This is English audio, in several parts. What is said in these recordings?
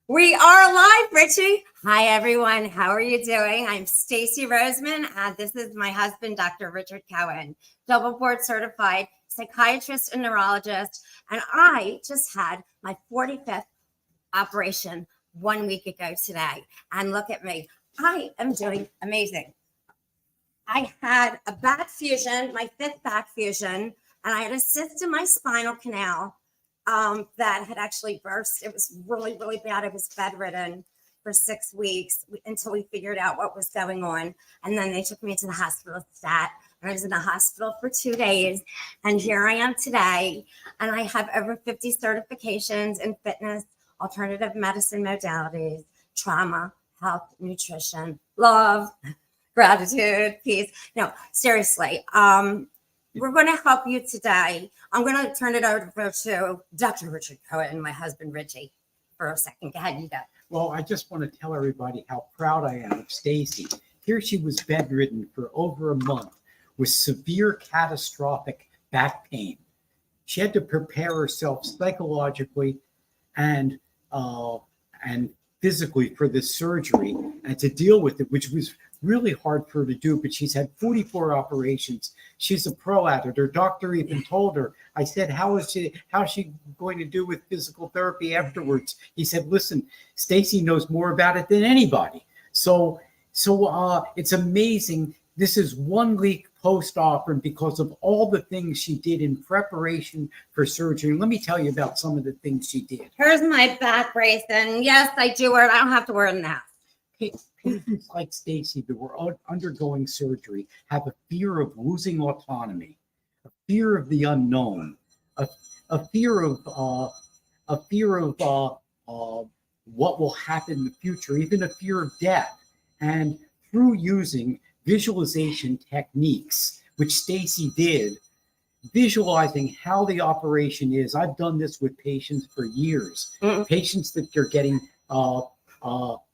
We are live, Richie. Hi, everyone. How are you doing? I'm Stacy Rosman, and this is my husband, Dr. Richard Cohen, double board certified psychiatrist and neurologist. And I just had my 45th operation 1 week ago today. And look at me. I am doing amazing. I had a back fusion, my 5th back fusion, and I had a cyst in my spinal canal that had actually burst. It was really, really bad. I was bedridden for 6 weeks until we figured out what was going on. And then they took me to the hospital stat. And I was in the hospital for 2 days. And here I am today. And I have over 50 certifications in fitness, alternative medicine modalities, trauma, health, nutrition, love, gratitude, peace. No, seriously. We're going to help you today. I'm going to turn it over to Dr. Richard Cohen, my husband, Richie, for a second. Go ahead, you go. Well, I just want to tell everybody how proud I am of Stacy. Here she was bedridden for over a month with severe catastrophic back pain. She had to prepare herself psychologically and physically for this surgery and to deal with it, which was really hard for her to do, but she's had 44 operations. She's a pro at it. Her doctor even told her, I said, how's she going to do with physical therapy afterwards? He said, listen, Stacy knows more about it than anybody. So it's amazing. This is 1 week post-op, and because of all the things she did in preparation for surgery. And let me tell you about some of the things she did. Here's my back brace, and yes, I do wear it. I don't have to wear it now. Patients like Stacy that were undergoing surgery have a fear of losing autonomy, a fear of the unknown, a fear of what will happen in the future, even a fear of death. And through using visualization techniques, which Stacy did, visualizing how the operation is. I've done this with patients for years. Patients that are getting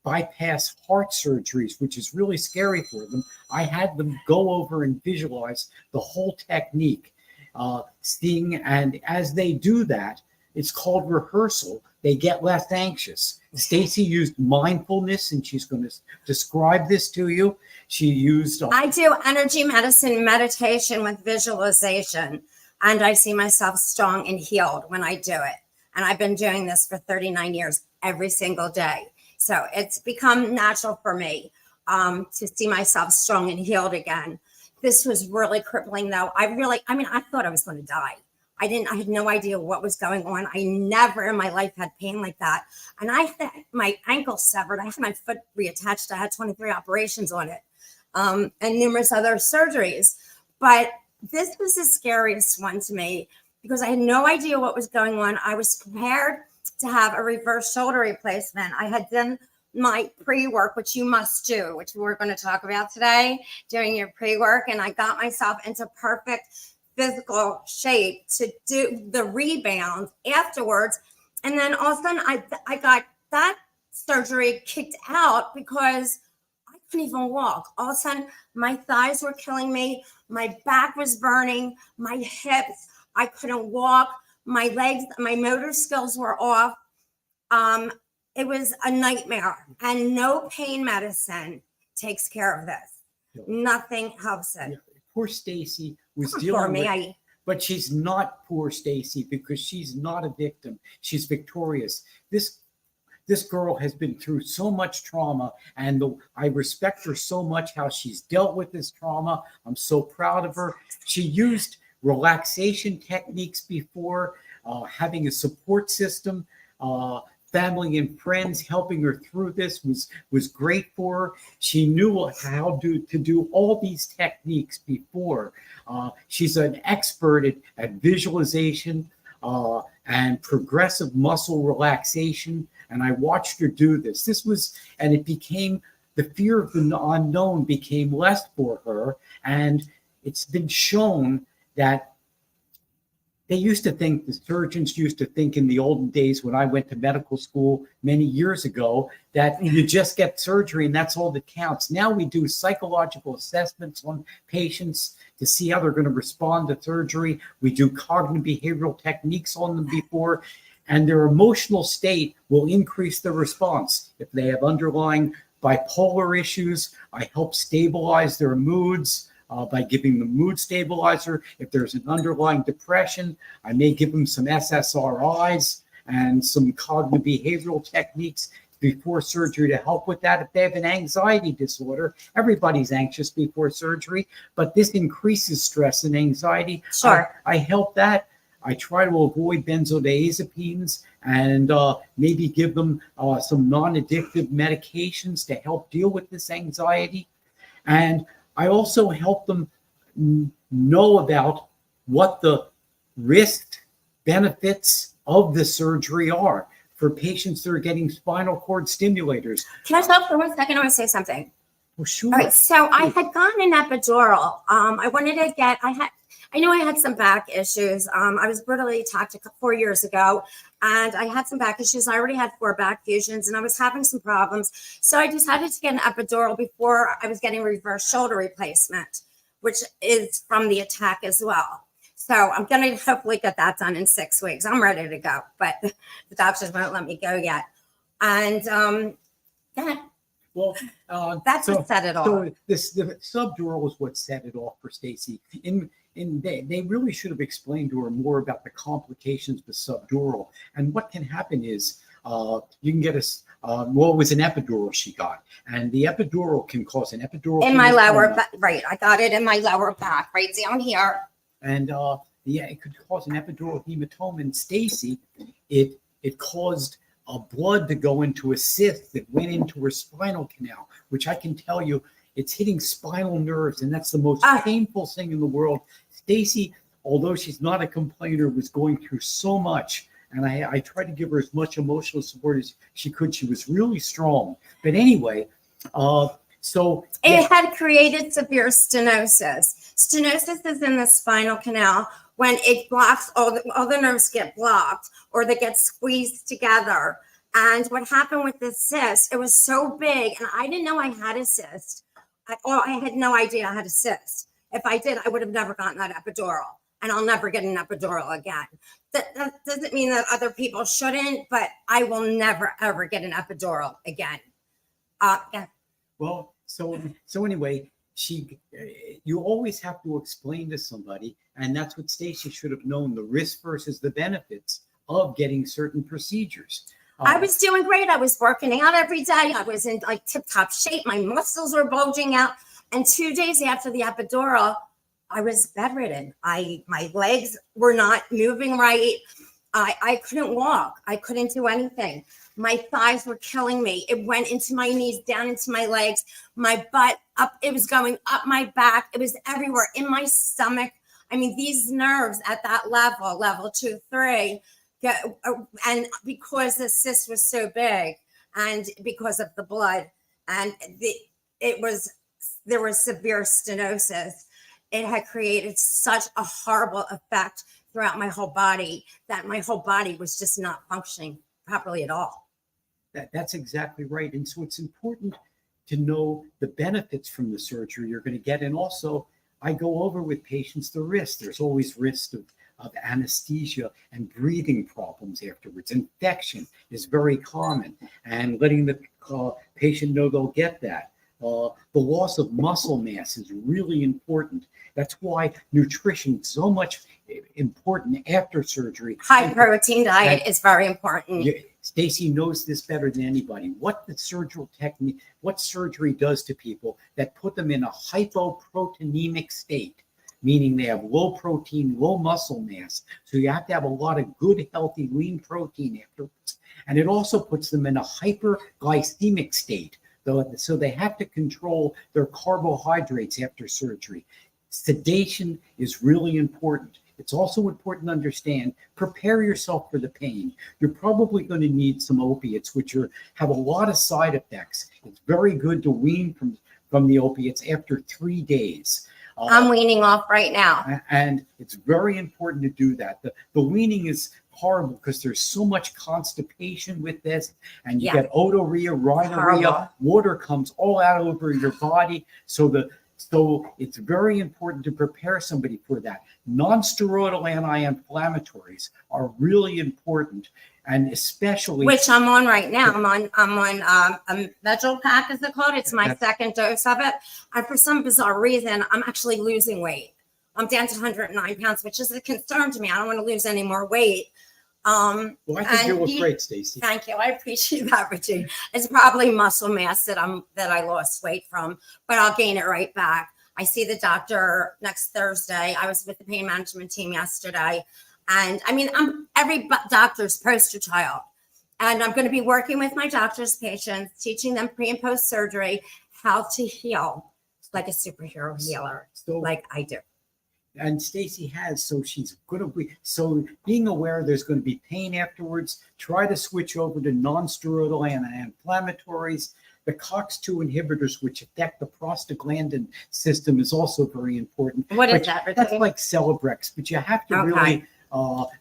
bypass heart surgeries, which is really scary for them. I had them go over and visualize the whole technique, seeing, and as they do that, it's called rehearsal. They get less anxious. Stacy used mindfulness, and she's going to describe this to you. She used... I do energy medicine meditation with visualization, and I see myself strong and healed when I do it. And I've been doing this for 39 years, every single day. So it's become natural for me to see myself strong and healed again. This was really crippling, though. I thought I was going to die. I had no idea what was going on. I never in my life had pain like that. And I had my ankle severed. I had my foot reattached. I had 23 operations on it and numerous other surgeries. But this was the scariest one to me because I had no idea what was going on. I was prepared to have a reverse shoulder replacement. I had done my pre-work, which you must do, which we're going to talk about today, doing your pre-work. And I got myself into perfect physical shape to do the rebound afterwards. And then all of a sudden I got that surgery kicked out because I couldn't even walk. All of a sudden my thighs were killing me. My back was burning, my hips, I couldn't walk. My legs, my motor skills were off. It was a nightmare, and no pain medicine takes care of this. Nothing helps it. Poor Stacy was dealing with it, but she's not poor Stacy because she's not a victim. She's victorious. This girl has been through so much trauma, and I respect her so much how she's dealt with this trauma. I'm so proud of her. She used relaxation techniques before, having a support system, family and friends helping her through this was great for her. She knew how to do all these techniques before. She's an expert at visualization and progressive muscle relaxation, and I watched her do this. It became, the fear of the unknown became less for her, and it's been shown that the surgeons used to think in the olden days when I went to medical school many years ago that you just get surgery and that's all that counts. Now we do psychological assessments on patients to see how they're going to respond to surgery. We do cognitive behavioral techniques on them before. and their emotional state will increase the response. If they have underlying bipolar issues, I help stabilize their moods by giving them mood stabilizer. If there's an underlying depression, I may give them some SSRIs and some cognitive behavioral techniques before surgery to help with that. If they have an anxiety disorder, everybody's anxious before surgery, but this increases stress and anxiety. Sure. I help that. I try to avoid benzodiazepines and maybe give them some non-addictive medications to help deal with this anxiety. And I also help them know about what the risk benefits of the surgery are for patients that are getting spinal cord stimulators. Can I stop for 1 second? I want to say something. Well, sure. All right, so I had gotten an epidural. I wanted to get, I know I had some back issues. I was brutally attacked 4 years ago, and I had some back issues. I already had 4 back fusions, and I was having some problems. So I decided to get an epidural before I was getting reverse shoulder replacement, which is from the attack as well. So I'm going to hopefully get that done in 6 weeks. I'm ready to go, but the doctors won't let me go yet. And yeah. Well, that's what set it off. So the subdural is what set it off for Stacy. They really should have explained to her more about the complications with subdural. And what can happen is you can get it was an epidural she got, and the epidural can cause an epidural in my lower back. Right, I got it in my lower back, right down here. And it could cause an epidural hematoma. And Stacy, it caused blood to go into a cyst that went into her spinal canal, which I can tell you, it's hitting spinal nerves, and that's the most painful thing in the world. Stacy, although she's not a complainer, was going through so much, and I tried to give her as much emotional support as she could. She was really strong. But anyway, so it had created severe stenosis. Stenosis is in the spinal canal. When it blocks, all the nerves get blocked or they get squeezed together. And what happened with the cyst, it was so big, and I didn't know I had a cyst. I had no idea I had a cyst. If I did, I would have never gotten that epidural, and I'll never get an epidural again. That doesn't mean that other people shouldn't, but I will never, ever get an epidural again. Yeah. Well, so anyway, you always have to explain to somebody, and that's what Stacy should have known, the risk versus the benefits of getting certain procedures. I was doing great. I was working out every day. I was in like tip-top shape. My muscles were bulging out. And 2 days after the epidural, I was bedridden. My legs were not moving right. I couldn't walk. I couldn't do anything. My thighs were killing me. It went into my knees, down into my legs, my butt up. It was going up my back. It was everywhere in my stomach. I mean, these nerves at that level 2, 3, and because the cyst was so big and because of the blood and there was severe stenosis, it had created such a horrible effect throughout my whole body that my whole body was just not functioning properly at all. That's exactly right. And so it's important to know the benefits from the surgery you're going to get. And also, I go over with patients the risk. There's always risk of anesthesia and breathing problems afterwards. Infection is very common, and letting the patient know they'll get that. The loss of muscle mass is really important. That's why nutrition is so much important after surgery. High protein diet is very important. Stacy knows this better than anybody. What surgery does to people that put them in a hypoproteinemic state, meaning they have low protein, low muscle mass. So you have to have a lot of good, healthy, lean protein afterwards. And it also puts them in a hyperglycemic state. So they have to control their carbohydrates after surgery. Sedation is really important. It's also important to understand, prepare yourself for the pain. You're probably going to need some opiates, which have a lot of side effects. It's very good to wean from the opiates after 3 days. I'm weaning off right now. And it's very important to do that. The weaning is horrible because there's so much constipation with this, and you get otorrhea, rhinorrhea, water comes all out over your body. So it's very important to prepare somebody for that. Non-steroidal anti-inflammatories are really important. And especially, which I'm on right now. I'm on a Medrol pack, is it called? It's my second dose of it. And for some bizarre reason, I'm actually losing weight. I'm down to 109 pounds, which is a concern to me. I don't want to lose any more weight. Well, I think you look great, Stacy. Thank you. I appreciate that, Richie. It's probably muscle mass that I lost weight from, but I'll gain it right back. I see the doctor next Thursday. I was with the pain management team yesterday. And I mean, I'm every doctor's poster child. And I'm going to be working with my doctor's patients, teaching them pre and post surgery how to heal like a superhero healer, like I do. And Stacy has, so she's going to be, so being aware there's going to be pain afterwards, try to switch over to non-steroidal anti-inflammatories. The COX-2 inhibitors, which affect the prostaglandin system, is also very important. What is that, Richie? That's like Celebrex, but you have to really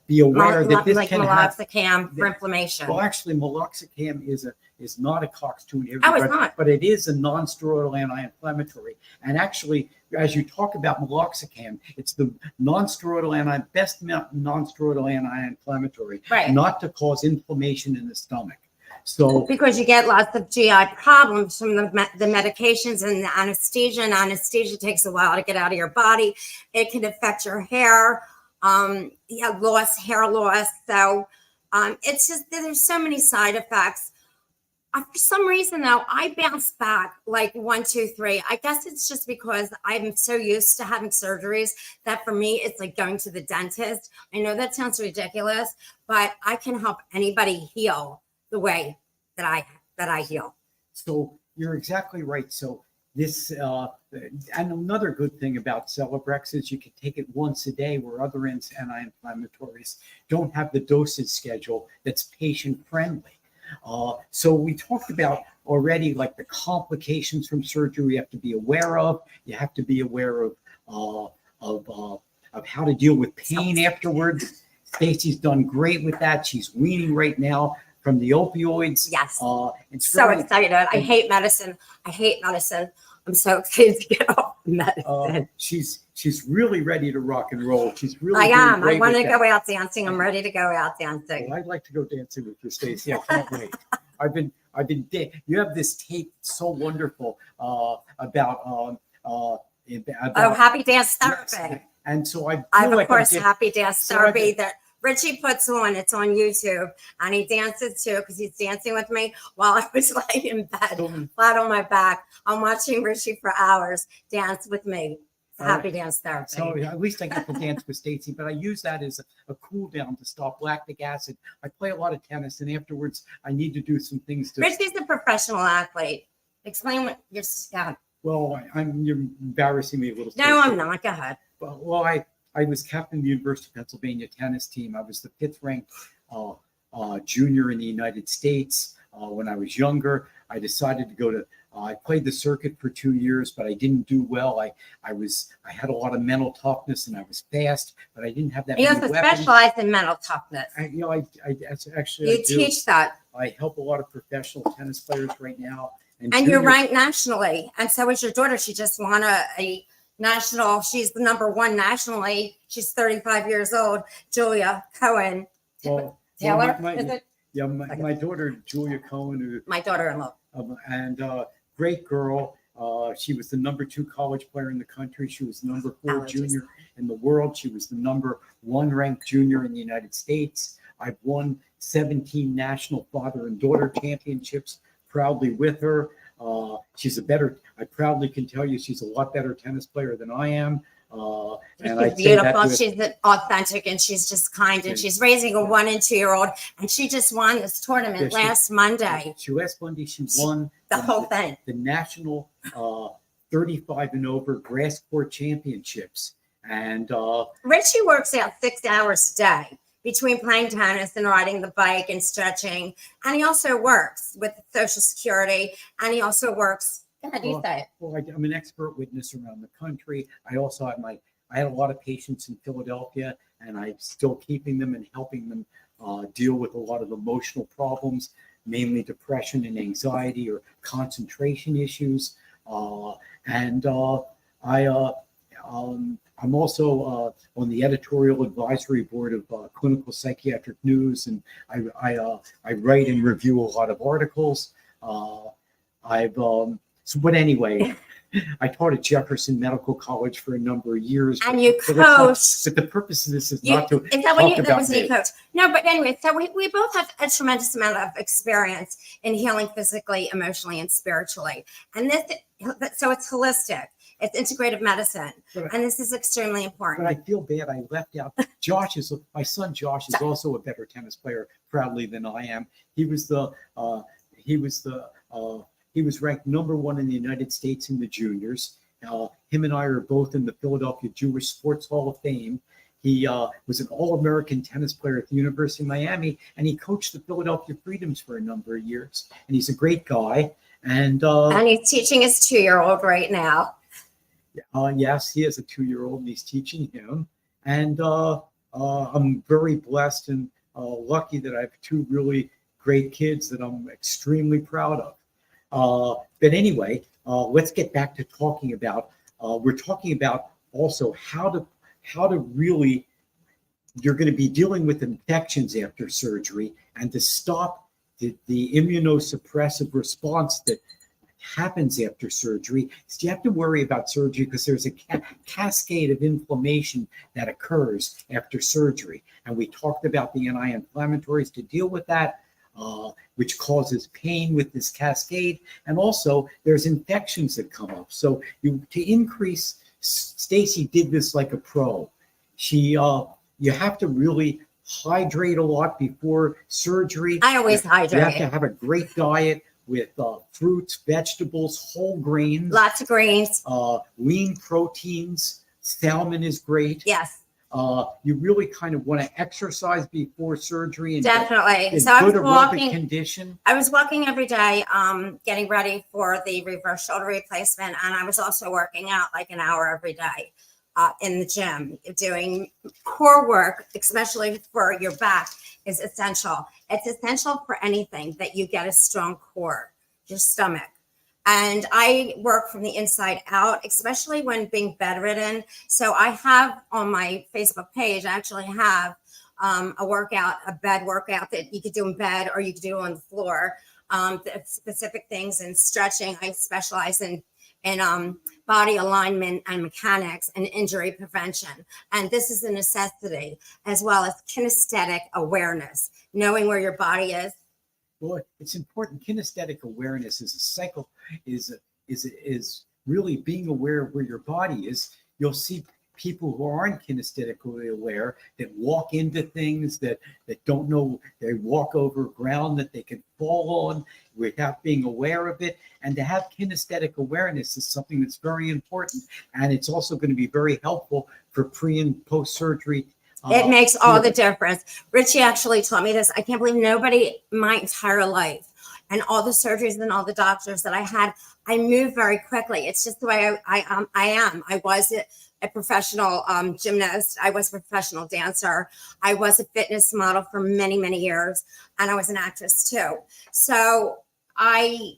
be aware that this can have meloxicam for inflammation. Well, actually, meloxicam is not a COX-2 inhibitor, oh, it's not. But it is a non-steroidal anti-inflammatory. And actually, as you talk about meloxicam, it's the non-steroidal best non-steroidal anti-inflammatory, right, not to cause inflammation in the stomach. So because you get lots of GI problems from the medications and the anesthesia, and anesthesia takes a while to get out of your body. It can affect your hair. Hair loss. So it's just, there's so many side effects. For some reason, though, I bounce back like 1, 2, 3. I guess it's just because I'm so used to having surgeries that for me, it's like going to the dentist. I know that sounds ridiculous, but I can help anybody heal the way that I heal. So you're exactly right. So this, and another good thing about Celebrex is you can take it once a day, where other anti-inflammatories don't have the dosage schedule that's patient friendly. So we talked about already, like the complications from surgery you have to be aware of. You have to be aware of how to deal with pain afterwards. Stacy's done great with that. She's weaning right now from the opioids. Yes. So excited. I hate medicine. I'm so excited to get off medicine. She's really ready to rock and roll. She's really. I am. I want to go out dancing. I'm ready to go out dancing. Well, I'd like to go dancing with you, Stacy. I can't wait. You have this tape so wonderful about happy dance therapy. Yes. And so I have, of course, happy dance therapy that Richie puts on. It's on YouTube, and he dances too, because he's dancing with me while I was laying in bed, flat on my back. I'm watching Richie for hours dance with me. Happy dance therapy. So at least I get to dance with Stacy, but I use that as a cool down to stop lactic acid. I play a lot of tennis, and afterwards I need to do some things to. Richie's a professional athlete. Explain what you're. Well, you're embarrassing me a little. No, I'm not. Go ahead. Well, I was captain of the University of Pennsylvania tennis team. I was the 5th ranked junior in the United States. When I was younger, I decided to go to. I played the circuit for 2 years, but I didn't do well. I had a lot of mental toughness, and I was fast, but I didn't have that. You also specialize in mental toughness. I actually you teach that. I help a lot of professional tennis players right now, and you're ranked nationally, and so is your daughter. She just won a national. She's the #1 nationally. She's 35 years old. Julia Cohen. Taylor. My daughter Julia Cohen. My daughter-in-law. And great girl. She was the #2 college player in the country. She was the #4 junior in the world. She was the #1 ranked junior in the United States. I've won 17 national father and daughter championships proudly with her. I proudly can tell you she's a lot better tennis player than I am. She's beautiful. She's authentic, and she's just kind, and she's raising a 1 and 2 year old, and she just won this tournament last Monday. She won the whole thing, the national 35 and over grass court championships. And Richie works out 6 hours a day between playing tennis and riding the bike and stretching, and he also works with Social Security, and he also works. How do you say it? Well, I'm an expert witness around the country. I also have I had a lot of patients in Philadelphia, and I'm still keeping them and helping them deal with a lot of emotional problems, mainly depression and anxiety or concentration issues. I'm also on the editorial advisory board of Clinical Psychiatric News, and I write and review a lot of articles. But anyway, I taught at Jefferson Medical College for a number of years. And you but coached. But the purpose of this is not to Is that talk when you, about that was me. you coach? No, but anyway, so we both have a tremendous amount of experience in healing physically, emotionally, and spiritually. And so it's holistic. It's integrative medicine. And this is extremely important. But I feel bad. I left out my son Josh is also a better tennis player, proudly, than I am. He was ranked #1 in the United States in the juniors. Him and I are both in the Philadelphia Jewish Sports Hall of Fame. He was an All-American tennis player at the University of Miami, and he coached the Philadelphia Freedoms for a number of years. And he's a great guy. And he's teaching his 2-year-old right now. Yes, he has a 2-year-old, and he's teaching him. And I'm very blessed and lucky that I have 2 really great kids that I'm extremely proud of. But anyway, let's get back to talking about. We're talking about also how to really. You're going to be dealing with infections after surgery, and to stop the immunosuppressive response that happens after surgery. So you have to worry about surgery because there's a cascade of inflammation that occurs after surgery, and we talked about the anti-inflammatories to deal with that. Which causes pain with this cascade. And also there's infections that come up. So to increase, Stacy did this like a pro. You have to really hydrate a lot before surgery. I always hydrate. You have to have a great diet with fruits, vegetables, whole grains. Lots of greens. Lean proteins. Salmon is great. Yes. You really kind of want to exercise before surgery and definitely. Get so I was good walking condition. I was walking every day, getting ready for the reverse shoulder replacement, and I was also working out like an hour every day in the gym. Doing core work, especially for your back, is essential. It's essential for anything that you get a strong core, your stomach. And I work from the inside out, especially when being bedridden. So I have on my Facebook page, I actually have a bed workout that you could do in bed or you could do on the floor. Specific things in stretching. I specialize in body alignment and mechanics and injury prevention. And this is a necessity, as well as kinesthetic awareness, knowing where your body is. Well, it's important. Kinesthetic awareness is really being aware of where your body is. You'll see people who aren't kinesthetically aware that walk into things that don't know. They walk over ground that they can fall on without being aware of it. And to have kinesthetic awareness is something that's very important. And it's also going to be very helpful for pre and post surgery. It makes all the difference. Richie actually taught me this. I can't believe nobody my entire life and all the surgeries and all the doctors that I had, I moved very quickly. It's just the way I am. I was a professional gymnast. I was a professional dancer. I was a fitness model for many, many years. And I was an actress too. So I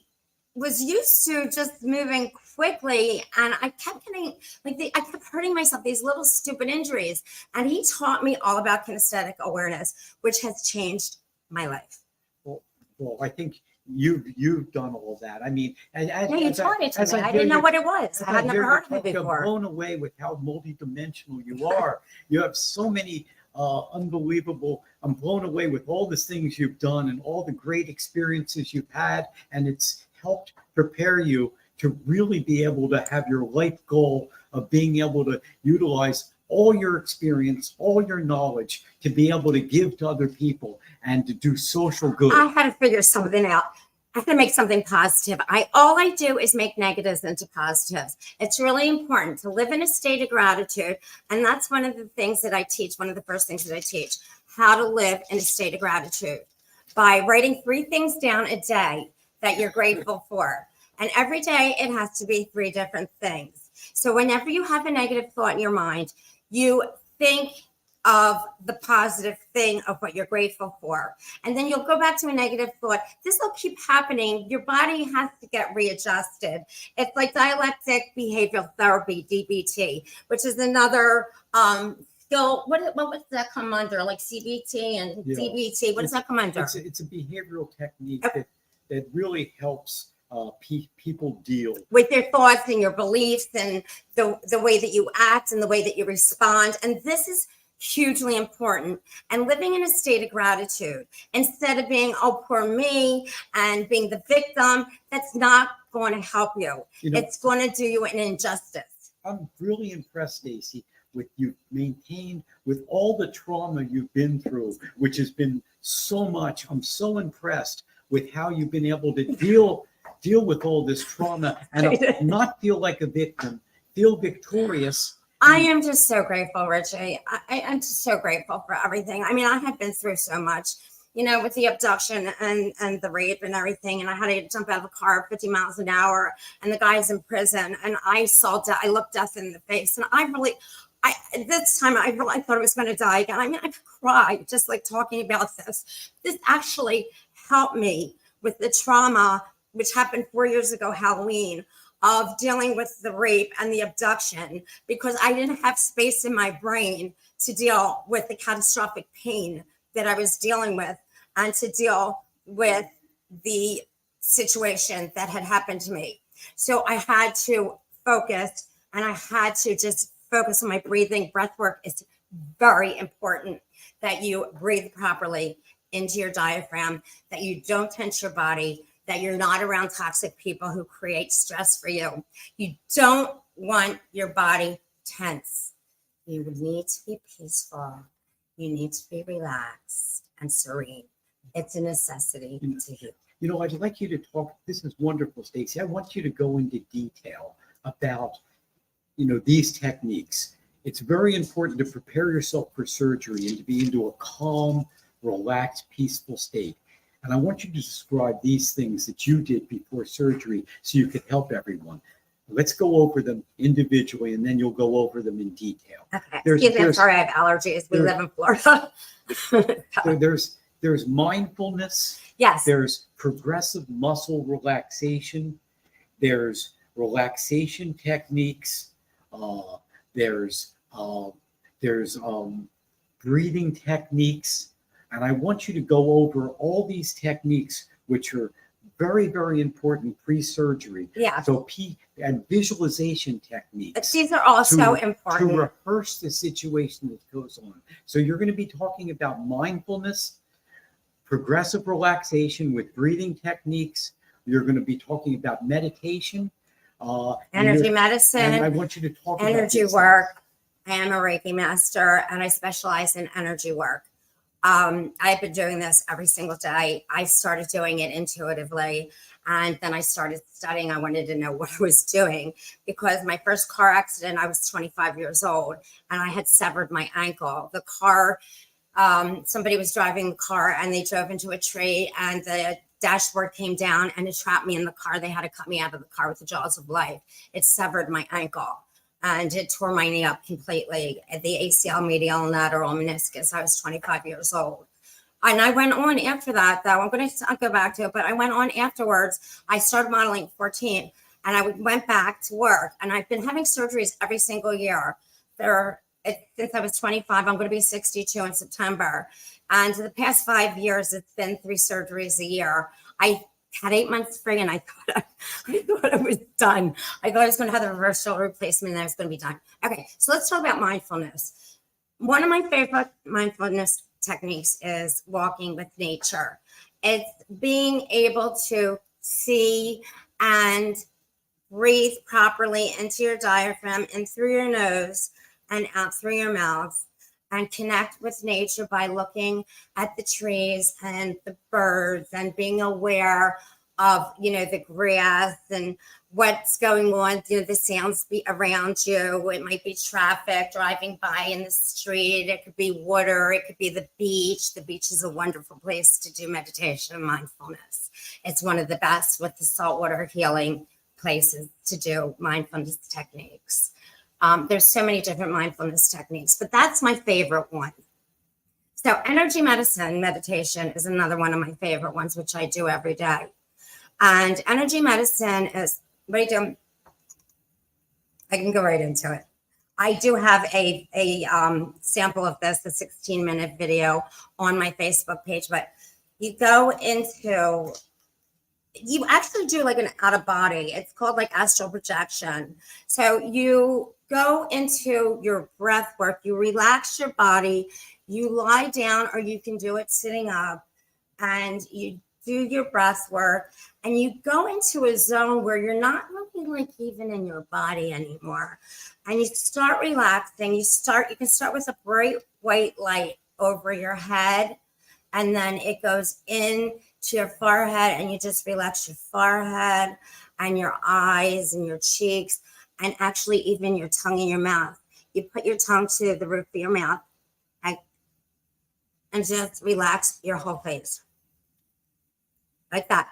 was used to just moving quickly, and I kept getting I kept hurting myself, these little stupid injuries. And he taught me all about kinesthetic awareness, which has changed my life. Well, I think you've done all that. I mean, you taught it to me. I didn't know what it was. I had never heard of it before. I'm blown away with how multidimensional you are. You have so many unbelievable. I'm blown away with all the things you've done and all the great experiences you've had, and it's helped prepare you to really be able to have your life goal of being able to utilize all your experience, all your knowledge to be able to give to other people and to do social good. I had to figure something out. I had to make something positive. All I do is make negatives into positives. It's really important to live in a state of gratitude. And that's one of the things that I teach. One of the first things that I teach, how to live in a state of gratitude by writing 3 things down a day that you're grateful for. And every day it has to be 3 different things. So whenever you have a negative thought in your mind, you think of the positive thing of what you're grateful for. And then you'll go back to a negative thought. This will keep happening. Your body has to get readjusted. It's like dialectic behavioral therapy, DBT, which is another skill. What does that come under? Like CBT and DBT. What does that come under? It's a behavioral technique that really helps people deal with their thoughts and your beliefs and the way that you act and the way that you respond. And this is hugely important. And living in a state of gratitude instead of being, oh, poor me, and being the victim, that's not going to help you. It's going to do you an injustice. I'm really impressed, Stacy, with you maintained with all the trauma you've been through, which has been so much. I'm so impressed with how you've been able to deal with all this trauma and not feel like a victim, feel victorious. I am just so grateful, Richie. I'm just so grateful for everything. I mean, I have been through so much, with the abduction and the rape and everything. And I had to jump out of a car 50 miles an hour, and the guy's in prison. And I looked death in the face. And this time I thought I was going to die again. I mean, I could cry just like talking about this. This actually helped me with the trauma, which happened 4 years ago, Halloween, of dealing with the rape and the abduction, because I didn't have space in my brain to deal with the catastrophic pain that I was dealing with and to deal with the situation that had happened to me. So I had to focus, and I had to just focus on my breathing. Breath work is very important, that you breathe properly into your diaphragm, that you don't tense your body, that you're not around toxic people who create stress for you. You don't want your body tense. You need to be peaceful. You need to be relaxed and serene. It's a necessity to heal. I'd like you to talk. This is wonderful, Stacy. I want you to go into detail about, these techniques. It's very important to prepare yourself for surgery and to be into a calm, relaxed, peaceful state. And I want you to describe these things that you did before surgery so you could help everyone. Let's go over them individually, and then you'll go over them in detail. Okay. I'm sorry, I have allergies. We live in Florida. There's mindfulness. Yes. There's progressive muscle relaxation. There's relaxation techniques. There's breathing techniques. And I want you to go over all these techniques, which are very, very important pre-surgery. Yeah. So and visualization techniques. These are all so important. To rehearse the situation that goes on. So you're going to be talking about mindfulness, progressive relaxation with breathing techniques. You're going to be talking about meditation. Energy medicine. And I want you to talk about energy work. I am a Reiki master, and I specialize in energy work. I've been doing this every single day. I started doing it intuitively, and then I started studying. I wanted to know what I was doing, because my first car accident, I was 25 years old, and I had severed my ankle. The car, somebody was driving the car, and they drove into a tree, and the dashboard came down, and it trapped me in the car. They had to cut me out of the car with the jaws of life. It severed my ankle. And it tore my knee up completely, the ACL, medial, lateral meniscus. I was 25 years old. And I went on after that, though. I'm going to go back to it, but I went on afterwards. I started modeling at 14, and I went back to work. And I've been having surgeries every single year. Since I was 25, I'm going to be 62 in September. And the past 5 years, it's been 3 surgeries a year. I had 8 months free, and I thought I was done. I thought I was going to have the reverse shoulder replacement, and I was going to be done. Okay, so let's talk about mindfulness. One of my favorite mindfulness techniques is walking with nature. It's being able to see and breathe properly into your diaphragm and through your nose and out through your mouth, and connect with nature by looking at the trees and the birds and being aware of, the grass and what's going on, the sounds around you. It might be traffic driving by in the street. It could be water. It could be the beach. The beach is a wonderful place to do meditation and mindfulness. It's one of the best with the saltwater healing places to do mindfulness techniques. There's so many different mindfulness techniques, but that's my favorite one. So energy medicine meditation is another one of my favorite ones, which I do every day. And energy medicine is, what do you do? I can go right into it. I do have a sample of this, a 16-minute video on my Facebook page, but you go into, you actually do like an out of body. It's called like astral projection. So you go into your breath work, you relax your body, you lie down, or you can do it sitting up, and you do your breath work, and you go into a zone where you're not looking like even in your body anymore. And you start relaxing. You can start with a bright white light over your head, and then it goes in to your forehead, and you just relax your forehead and your eyes and your cheeks, and actually even your tongue and your mouth. You put your tongue to the roof of your mouth and just relax your whole face like that.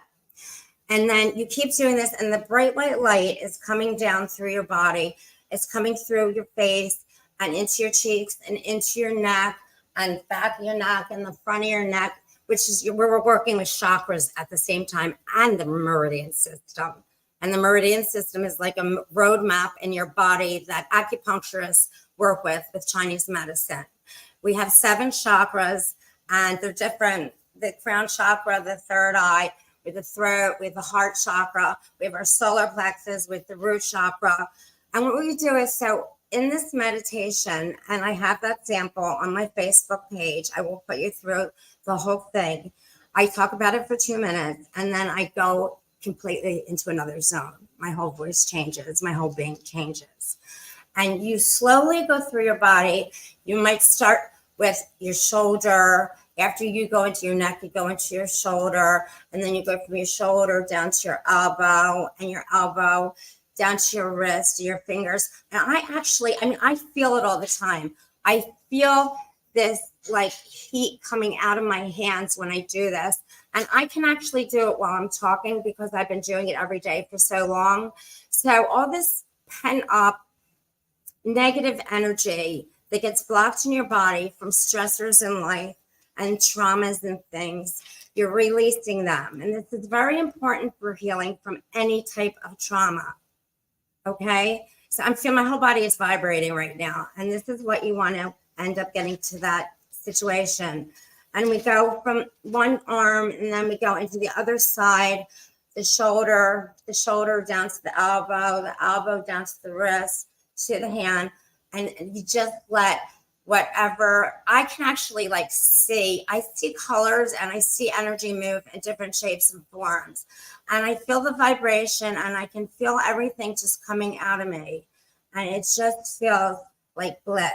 And then you keep doing this, and the bright white light is coming down through your body. It's coming through your face and into your cheeks and into your neck and back of your neck and the front of your neck, which is where we're working with chakras at the same time, and the meridian system. And the meridian system is like a roadmap in your body that acupuncturists work with Chinese medicine. We have 7 chakras, and they're different. The crown chakra, the third eye, with the throat, with the heart chakra. We have our solar plexus with the root chakra. And what we do is, so in this meditation, and I have that sample on my Facebook page, I will put you through the whole thing. I talk about it for 2 minutes, and then I go completely into another zone. My whole voice changes, my whole being changes. And you slowly go through your body. You might start with your shoulder. After you go into your neck, you go into your shoulder, and then you go from your shoulder down to your elbow, and your elbow down to your wrist, your fingers. And I feel it all the time. I feel this like heat coming out of my hands when I do this. And I can actually do it while I'm talking because I've been doing it every day for so long. So all this pent up negative energy that gets blocked in your body from stressors in life and traumas and things, you're releasing them. And this is very important for healing from any type of trauma. Okay? So I'm feeling my whole body is vibrating right now. And this is what you want to end up getting to that situation. And we go from one arm, and then we go into the other side, the shoulder down to the elbow down to the wrist, to the hand. And you just let whatever, I can actually I see colors, and I see energy move in different shapes and forms. And I feel the vibration, and I can feel everything just coming out of me. And it just feels like bliss.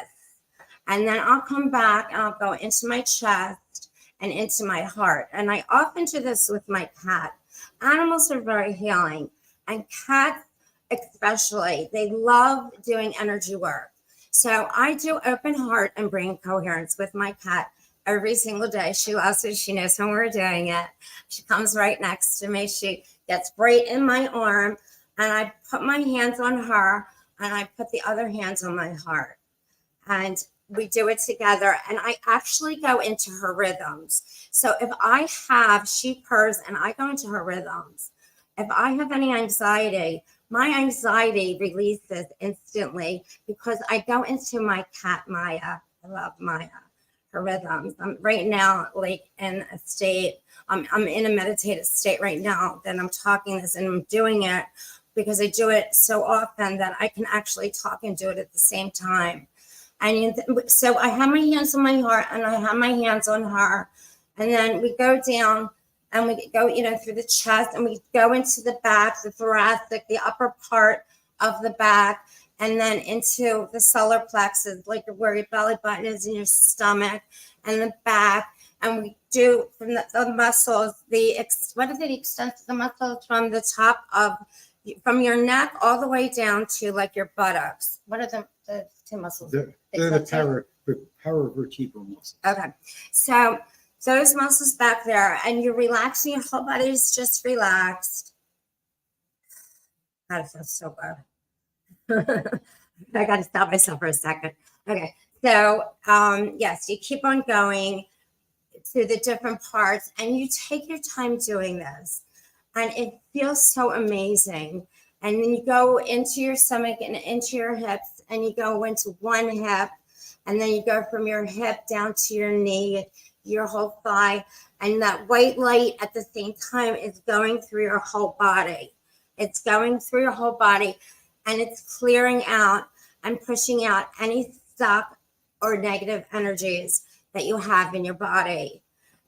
And then I'll come back, and I'll go into my chest and into my heart. And I often do this with my cat. Animals are very healing, and cats especially, they love doing energy work. So I do open heart and brain coherence with my cat every single day. She loves it. She knows when we're doing it. She comes right next to me. She gets right in my arm, and I put my hands on her, and I put the other hands on my heart. And we do it together, and I actually go into her rhythms. So if she purrs, and I go into her rhythms. If I have any anxiety, my anxiety releases instantly because I go into my cat, Maya. I love Maya, her rhythms. I'm right now in a state, I'm in a meditative state right now that I'm talking this, and I'm doing it because I do it so often that I can actually talk and do it at the same time. And so I have my hands on my heart, and I have my hands on her. And then we go down, and we go, through the chest, and we go into the back, the thoracic, the upper part of the back, and then into the solar plexus, like where your belly button is in your stomach, and the back. And we do from the muscles, what are the extent of the muscles from the top from your neck all the way down to your buttocks. What are the 2 muscles? They're the paravertebral muscles. Okay. So those muscles back there, and you're relaxing, your whole body is just relaxed. God, it feels so good. I got to stop myself for a second. Okay. So, yes, you keep on going to the different parts and you take your time doing this. And it feels so amazing. And then you go into your stomach and into your hips, and you go into one hip, and then you go from your hip down to your knee, your whole thigh. And that white light at the same time is going through your whole body. It's going through your whole body, and it's clearing out and pushing out any stuck or negative energies that you have in your body.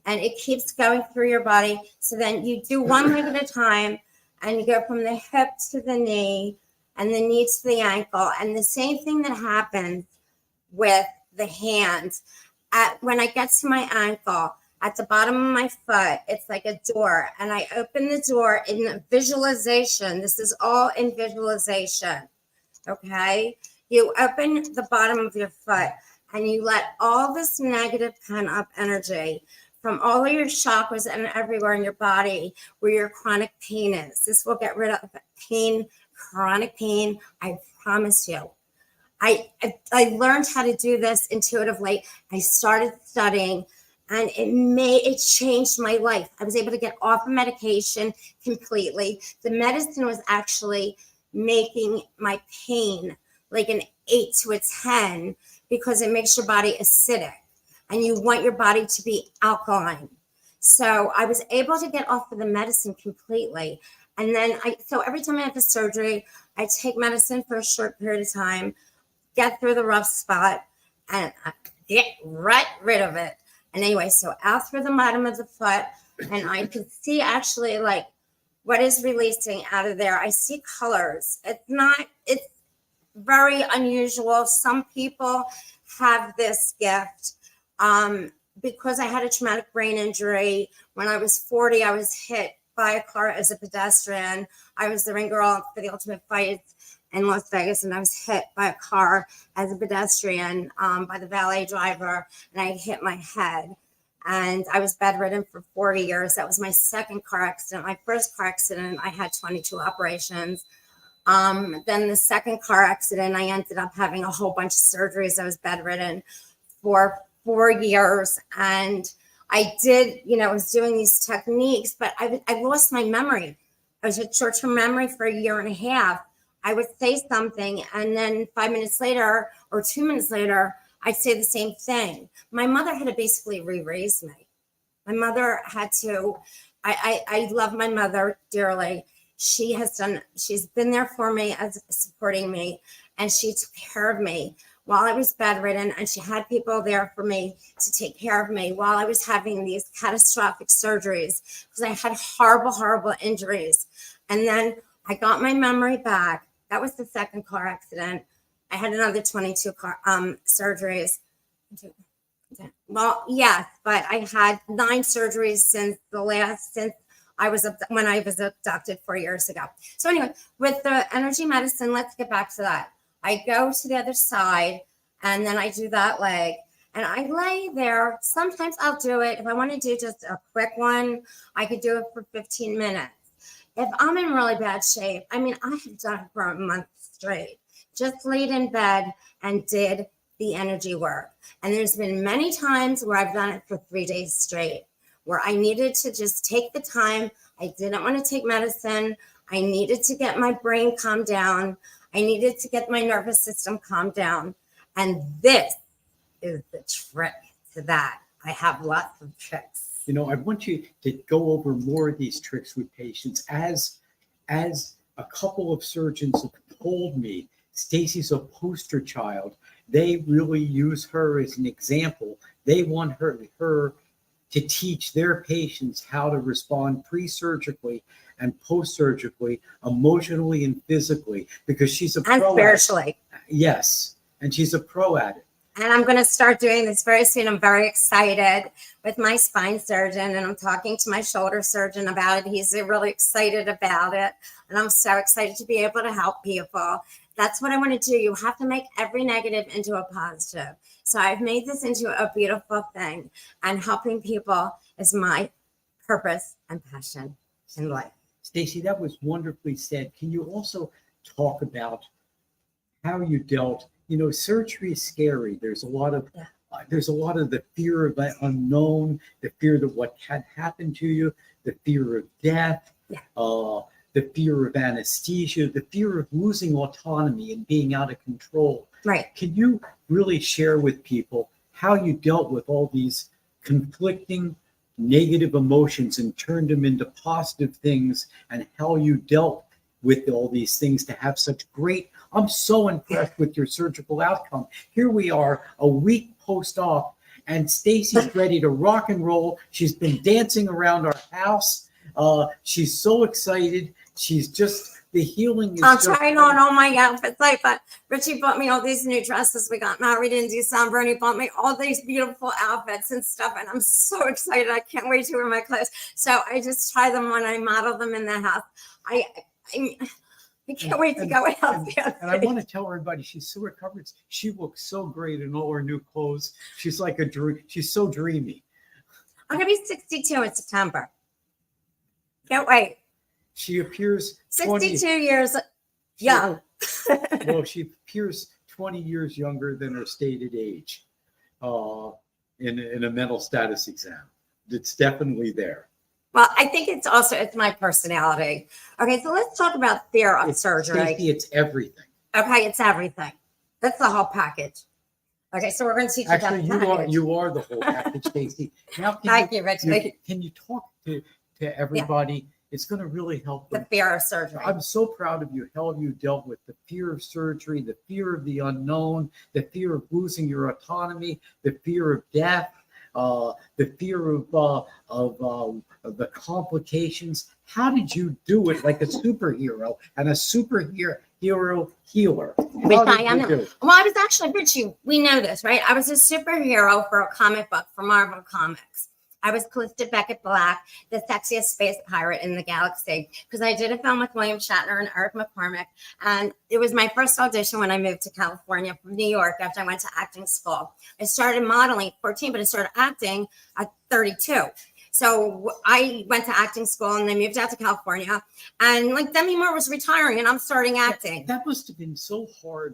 And it keeps going through your body. So then you do one leg at a time, and you go from the hip to the knee, and the knee to the ankle. And the same thing that happens with the hands. When I get to my ankle, at the bottom of my foot, it's like a door. And I open the door in visualization. This is all in visualization. Okay? You open the bottom of your foot, and you let all this negative pent-up energy from all of your chakras and everywhere in your body where your chronic pain is. This will get rid of pain, chronic pain. I promise you. I learned how to do this intuitively. I started studying, and it changed my life. I was able to get off of medication completely. The medicine was actually making my pain like an 8 to a 10 because it makes your body acidic. And you want your body to be alkaline. So I was able to get off of the medicine completely. And then so every time I have a surgery, I take medicine for a short period of time, get through the rough spot, and get right rid of it. And anyway, so out through the bottom of the foot, and I can see actually like what is releasing out of there. I see colors. It's very unusual. Some people have this gift. Because I had a traumatic brain injury. When I was 40, I was hit by a car as a pedestrian. I was the ring girl for the Ultimate Fights in Las Vegas, and I was hit by a car as a pedestrian by the valet driver, and I hit my head. And I was bedridden for 40 years. That was my second car accident. My first car accident, I had 22 operations. Then the second car accident, I ended up having a whole bunch of surgeries. I was bedridden for 4 years, and I did, I was doing these techniques, but I lost my memory. I was at short-term memory for a year and a half. I would say something, and then 5 minutes later or 2 minutes later, I'd say the same thing. My mother had to basically re-raise me. My mother had to, I love my mother dearly. She's been there for me as supporting me, and she took care of me while I was bedridden, and she had people there for me to take care of me while I was having these catastrophic surgeries because I had horrible, horrible injuries. And then I got my memory back. That was the second car accident. I had another 22 surgeries. Well, yes, but I had 9 surgeries since when I was abducted 4 years ago. So anyway, with the energy medicine, let's get back to that. I go to the other side, and then I do that leg, and I lay there. Sometimes I'll do it. If I want to do just a quick one, I could do it for 15 minutes. If I'm in really bad shape, I have done it for a month straight, just laid in bed and did the energy work. And there's been many times where I've done it for 3 days straight, where I needed to just take the time. I didn't want to take medicine. I needed to get my brain calmed down. I needed to get my nervous system calmed down. And this is the trick to that. I have lots of tricks. I want you to go over more of these tricks with patients. As a couple of surgeons have told me, Stacy's a poster child. They really use her as an example. They want her to teach their patients how to respond pre-surgically and post-surgically, emotionally and physically, because she's a pro. And spiritually. Yes, and she's a pro at it. And I'm going to start doing this very soon. I'm very excited with my spine surgeon, and I'm talking to my shoulder surgeon about it. He's really excited about it, and I'm so excited to be able to help people. That's what I want to do. You have to make every negative into a positive. So I've made this into a beautiful thing, and helping people is my purpose and passion in life. Stacy, that was wonderfully said. Can you also talk about how you dealt. Surgery is scary. There's a lot of the fear of the unknown, the fear that what had happened to you, the fear of death, the fear of anesthesia, the fear of losing autonomy and being out of control. Right. Can you really share with people how you dealt with all these conflicting negative emotions and turned them into positive things, and how you dealt with all these things to have such great? I'm so impressed with your surgical outcome. Here we are a week post-op, and Stacy's ready to rock and roll. She's been dancing around our house. She's so excited. She's just, the healing is. I'm trying on all my outfits. But Richie bought me all these new dresses. We got married in December, and he bought me all these beautiful outfits and stuff. And I'm so excited. I can't wait to wear my clothes. So I just try them when I model them in the house. I can't wait to go out there. And I want to tell everybody, she's so recovered. She looks so great in all her new clothes. She's like a dream. She's so dreamy. I'm going to be 62 in September. Can't wait. She appears 62 years young. Well, she appears 20 years younger than her stated age in a mental status exam. It's definitely there. Well, I think it's my personality. Okay, so let's talk about fear of surgery. Stacey, it's everything. Okay, it's everything. That's the whole package. Okay, so we're going to teach you Actually, that you are the whole package, Stacy. Now, Thank you, Richie. Can you talk to everybody? Yeah. It's going to really help them. The fear of surgery. I'm so proud of you, how you dealt with the fear of surgery, the fear of the unknown, the fear of losing your autonomy, the fear of death, the fear of the complications. How did you do it like a superhero and a superhero healer? Well, I was actually, Richie, we know this, right? I was a superhero for a comic book for Marvel Comics. I was Calista Beckett Black, the sexiest space pirate in the galaxy, because I did a film with William Shatner and Eric McCormick. And it was my first audition when I moved to California from New York after I went to acting school. I started modeling at 14, but I started acting at 32. So I went to acting school and then moved out to California. And like Demi Moore was retiring and I'm starting acting. That must have been so hard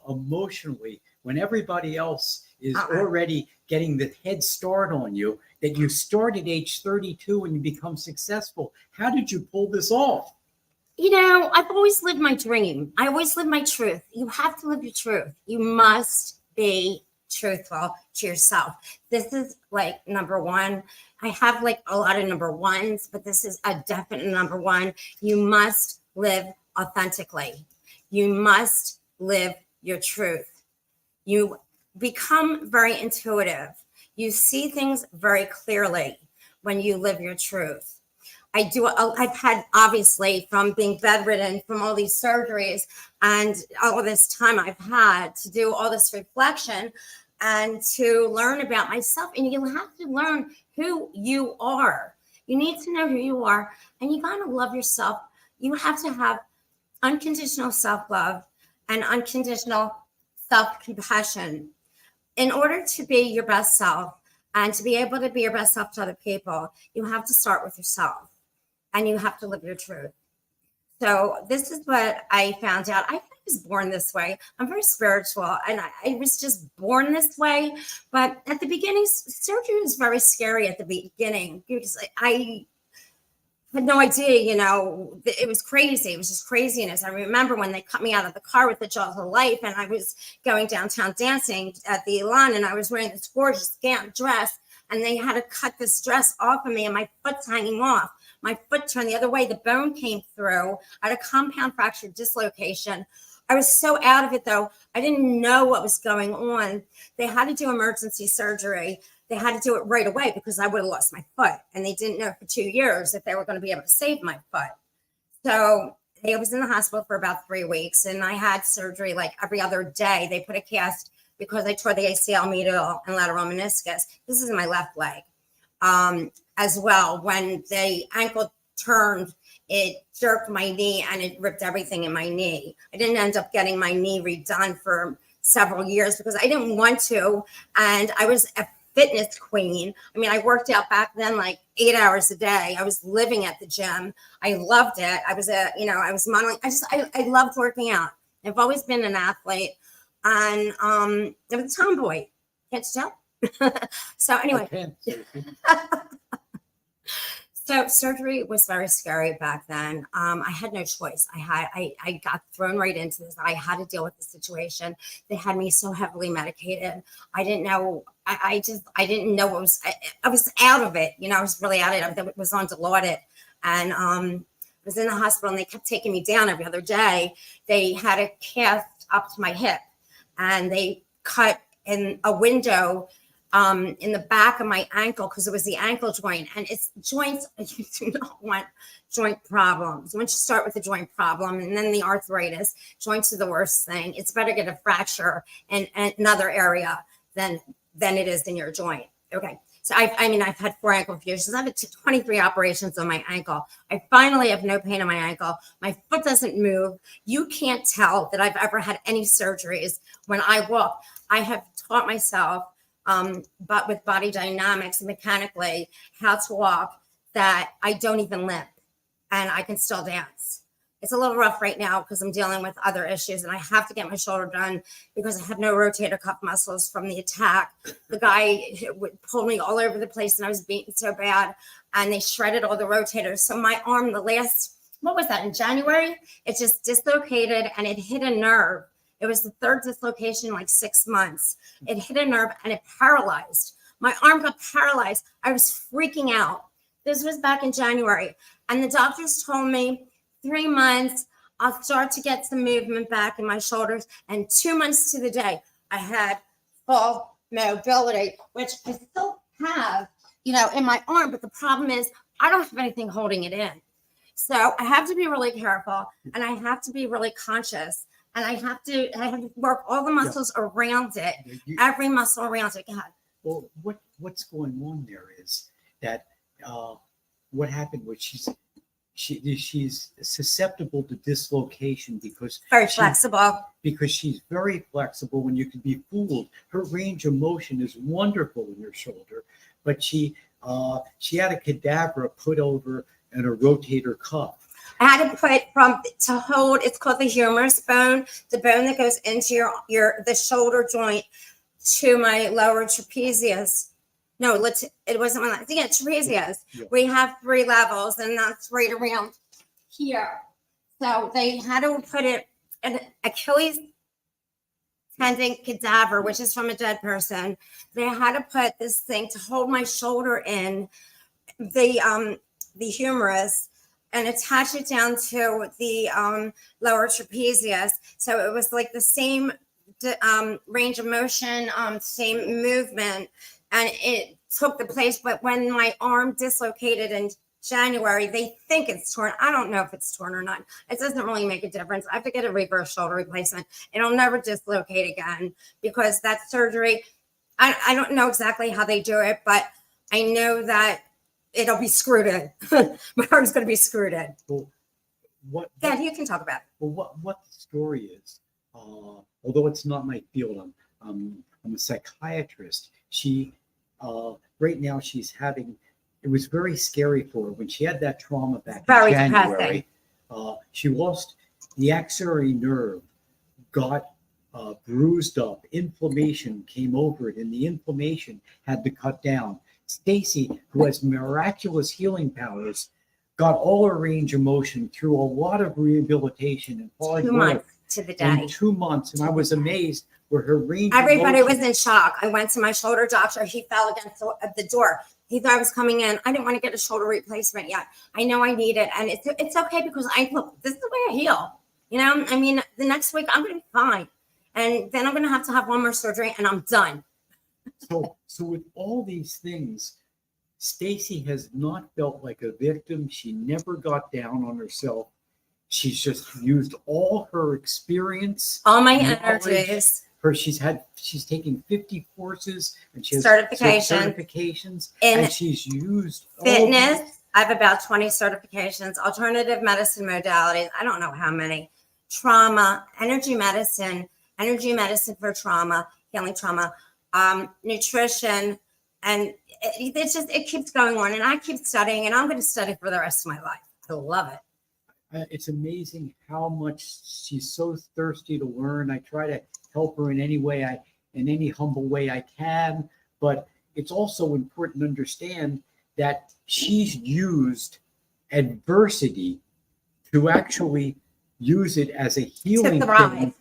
emotionally when everybody else is already getting the head start on you, that you start at age 32 and you become successful. How did you pull this off? I've always lived my dream. I always live my truth. You have to live your truth. You must be truthful to yourself. This is like number one. I have like a lot of number ones, but this is a definite number one. You must live authentically. You must live your truth. You become very intuitive. You see things very clearly when you live your truth. I've had, obviously, from being bedridden, from all these surgeries and all this time I've had to do all this reflection and to learn about myself. And you have to learn who you are. You need to know who you are, and you got to love yourself. You have to have unconditional self-love and unconditional self-compassion. In order to be your best self and to be able to be your best self to other people, you have to start with yourself and you have to live your truth. So this is what I found out. I was born this way. I'm very spiritual and I was just born this way. But at the beginning, surgery was very scary at the beginning because I had no idea, it was crazy. It was just craziness. I remember when they cut me out of the car with the Jaws of Life and I was going downtown dancing at the Elan and I was wearing this gorgeous gown dress and they had to cut this dress off of me and my foot's hanging off. My foot turned the other way. The bone came through. I had a compound fracture dislocation. I was so out of it though. I didn't know what was going on. They had to do emergency surgery. They had to do it right away because I would have lost my foot. And they didn't know for 2 years if they were going to be able to save my foot. So I was in the hospital for about 3 weeks and I had surgery like every other day. They put a cast because I tore the ACL, medial, and lateral meniscus. This is my left leg as well. When the ankle turned, it jerked my knee and it ripped everything in my knee. I didn't end up getting my knee redone for several years because I didn't want to. And I was a fitness queen. I mean, I worked out back then like 8 hours a day. I was living at the gym. I loved it. I was I was modeling. I loved working out. I've always been an athlete, and I was a tomboy. Can't you tell? So anyway, so surgery was very scary back then. I had no choice. I got thrown right into this. I had to deal with the situation. They had me so heavily medicated. I didn't know. I didn't know what was. I was out of it. You know, I was really out of it. I was on Dilaudid, and I was in the hospital, and they kept taking me down every other day. They had a cast up to my hip, and they cut in a window in the back of my ankle, because it was the ankle joint, and it's joints. You do not want joint problems. Once you start with the joint problem and then the arthritis, joints are the worst thing. It's better get a fracture in another area than it is in your joint. Okay. So I've had 4 ankle fusions. I've had 23 operations on my ankle. I finally have no pain in my ankle. My foot doesn't move. You can't tell that I've ever had any surgeries when I walk. I have taught myself, but with body dynamics and mechanically, how to walk, that I don't even limp, and I can still dance. It's a little rough right now because I'm dealing with other issues, and I have to get my shoulder done because I have no rotator cuff muscles from the attack. The guy pulled me all over the place, and I was beaten so bad, and they shredded all the rotators. So my arm, what was that, in January? It just dislocated, and it hit a nerve. It was the 3rd dislocation in like 6 months. It hit a nerve and it paralyzed. My arm got paralyzed. I was freaking out. This was back in January. And the doctors told me 3 months, I'll start to get some movement back in my shoulders. And 2 months to the day, I had full mobility, which I still have, in my arm. But the problem is I don't have anything holding it in. So I have to be really careful, and I have to be really conscious. And I have to work all the muscles around it, every muscle around it. God. Well, what's going on there is that what happened was she's susceptible to dislocation because very flexible. Because she's very flexible when you can be fooled. Her range of motion is wonderful in her shoulder, but she had a cadaver put over and a rotator cuff. I had to put to hold, it's called the humerus bone, the bone that goes into the shoulder joint to my lower trapezius. No, it wasn't one. Yeah, trapezius. Yeah. We have 3 levels, and that's right around here. So they had to put an Achilles tendon cadaver, which is from a dead person. They had to put this thing to hold my shoulder in the humerus, and attach it down to the lower trapezius. So it was like the same range of motion, same movement, and it took the place. But when my arm dislocated in January, they think it's torn. I don't know if it's torn or not. It doesn't really make a difference. I have to get a reverse shoulder replacement. It'll never dislocate again because that surgery, I don't know exactly how they do it, but I know that it'll be screwed in. My arm's going to be screwed in. Well, yeah, you can talk about it. Well, what the story is, although it's not my field, I'm a psychiatrist. She, right now, she's having. It was very scary for her when she had that trauma back in January. She lost the axillary nerve, got bruised up. Inflammation came over it, and the inflammation had to cut down. Stacy, who has miraculous healing powers, got all her range of motion through a lot of rehabilitation and hard 2 months to the day. In 2 months, and I was amazed where her range. Everybody was in shock. I went to my shoulder doctor. He fell against the door. He thought I was coming in. I didn't want to get a shoulder replacement yet. I know I need it, and it's okay because this is the way I heal. I mean, the next week I'm going to be fine, and then I'm going to have one more surgery, and I'm done. So with all these things, Stacy has not felt like a victim. She never got down on herself. She's just used all her experience, all my energies. She's taken 50 courses and she has certifications, and she's used fitness. I have about 20 certifications, alternative medicine modalities. I don't know how many. Trauma, energy medicine for trauma, healing trauma. Nutrition, and it keeps going on, and I keep studying, and I'm going to study for the rest of my life. I love it. it's amazing how much she's so thirsty to learn. I try to help her in any humble way I can, but it's also important to understand that she's used adversity to actually use it as a healing thing,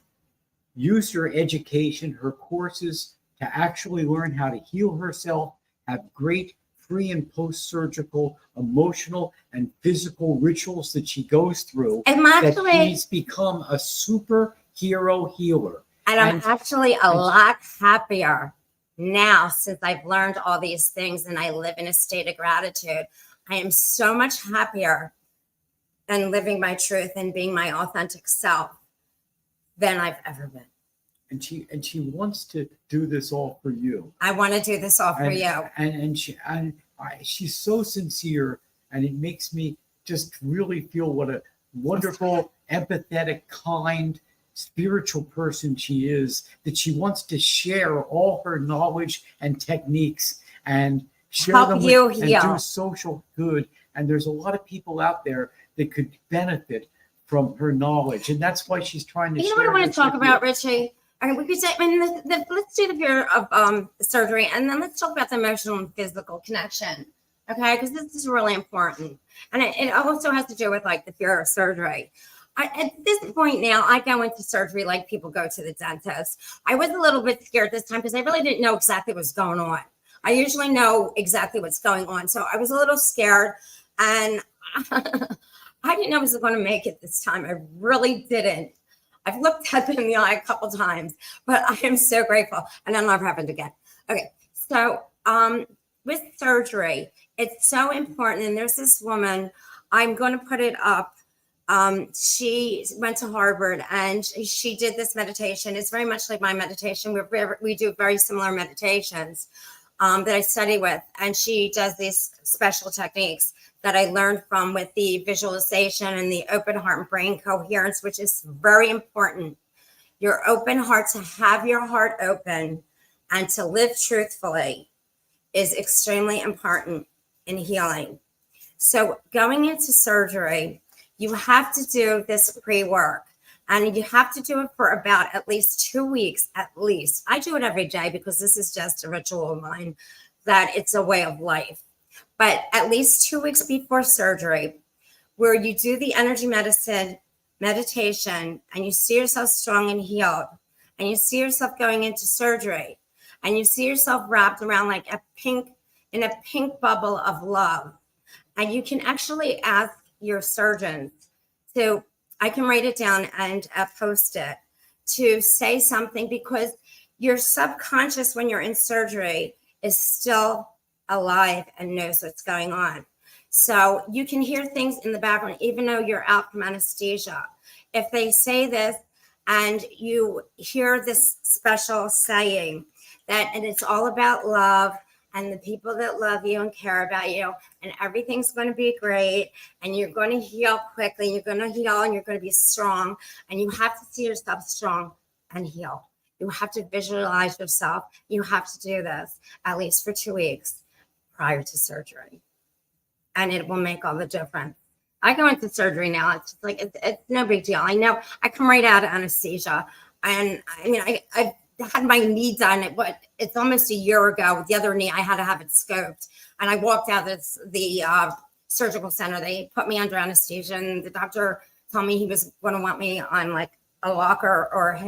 use her education, her courses to actually learn how to heal herself, have great pre and post-surgical emotional and physical rituals that she goes through. And actually, that she's become a superhero healer. And I'm actually a lot happier now since I've learned all these things and I live in a state of gratitude. I am so much happier and living my truth and being my authentic self than I've ever been. And she wants to do this all for you. I want to do this all for you. And she's so sincere, and it makes me just really feel what a wonderful, empathetic, kind, spiritual person she is, that she wants to share all her knowledge and techniques and share help them you and heal. do social good. And there's a lot of people out there that could benefit from her knowledge, and that's why she's trying to. You know what I want to talk about, Richie? I mean, we could say, let's do the fear of surgery, and then let's talk about the emotional and physical connection, okay? Because this is really important, and it also has to do with like the fear of surgery. At this point now, I go into surgery like people go to the dentist. I was a little bit scared this time because I really didn't know exactly what's going on. I usually know exactly what's going on, so I was a little scared, and I didn't know I was going to make it this time. I really didn't. I've looked at them in the eye a couple times, but I am so grateful, and that'll never happen again. Okay, so with surgery, it's so important. And there's this woman, I'm going to put it up. She went to Harvard, and she did this meditation. It's very much like my meditation. We do very similar meditations that I study with, and she does these special techniques that I learned from with the visualization and the open heart and brain coherence, which is very important. Your open heart, to have your heart open and to live truthfully, is extremely important in healing. So going into surgery, you have to do this pre-work, and you have to do it for about at least 2 weeks, at least. I do it every day because this is just a ritual of mine, that it's a way of life. But at least 2 weeks before surgery, where you do the energy medicine meditation, and you see yourself strong and healed, and you see yourself going into surgery, and you see yourself wrapped around like in a pink bubble of love. And you can actually ask your surgeons to, I can write it down and post it, to say something, because your subconscious when you're in surgery is still alive and knows what's going on. So you can hear things in the background, even though you're out from anesthesia. If they say this and you hear this special saying that, and it's all about love and the people that love you and care about you, and everything's going to be great, and you're going to heal quickly, you're going to heal, and you're going to be strong, and you have to see yourself strong and heal. You have to visualize yourself. You have to do this at least for 2 weeks prior to surgery, and it will make all the difference. I go into surgery now. It's just like, it's no big deal. I know I come right out of anesthesia, and I mean, I had my knee done. It's almost a year ago. With the other knee, I had to have it scoped, and I walked out of the surgical center. They put me under anesthesia, and the doctor told me he was going to want me on like a walker or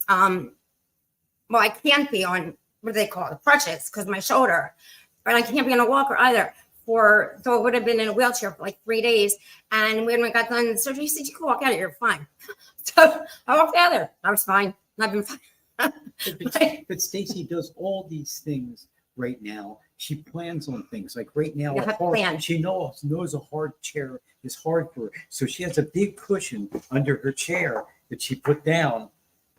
well, I can't be on, what do they call it, crutches, because my shoulder, but I can't be on a walker either. So it would have been in a wheelchair for like 3 days. And when we got done the surgery, he said, you can walk out of here, fine. So I walked out of there. I was fine. I've been fine. But Stacy does all these things right now. She plans on things like right now. She knows a hard chair is hard for her. So she has a big cushion under her chair that she put down.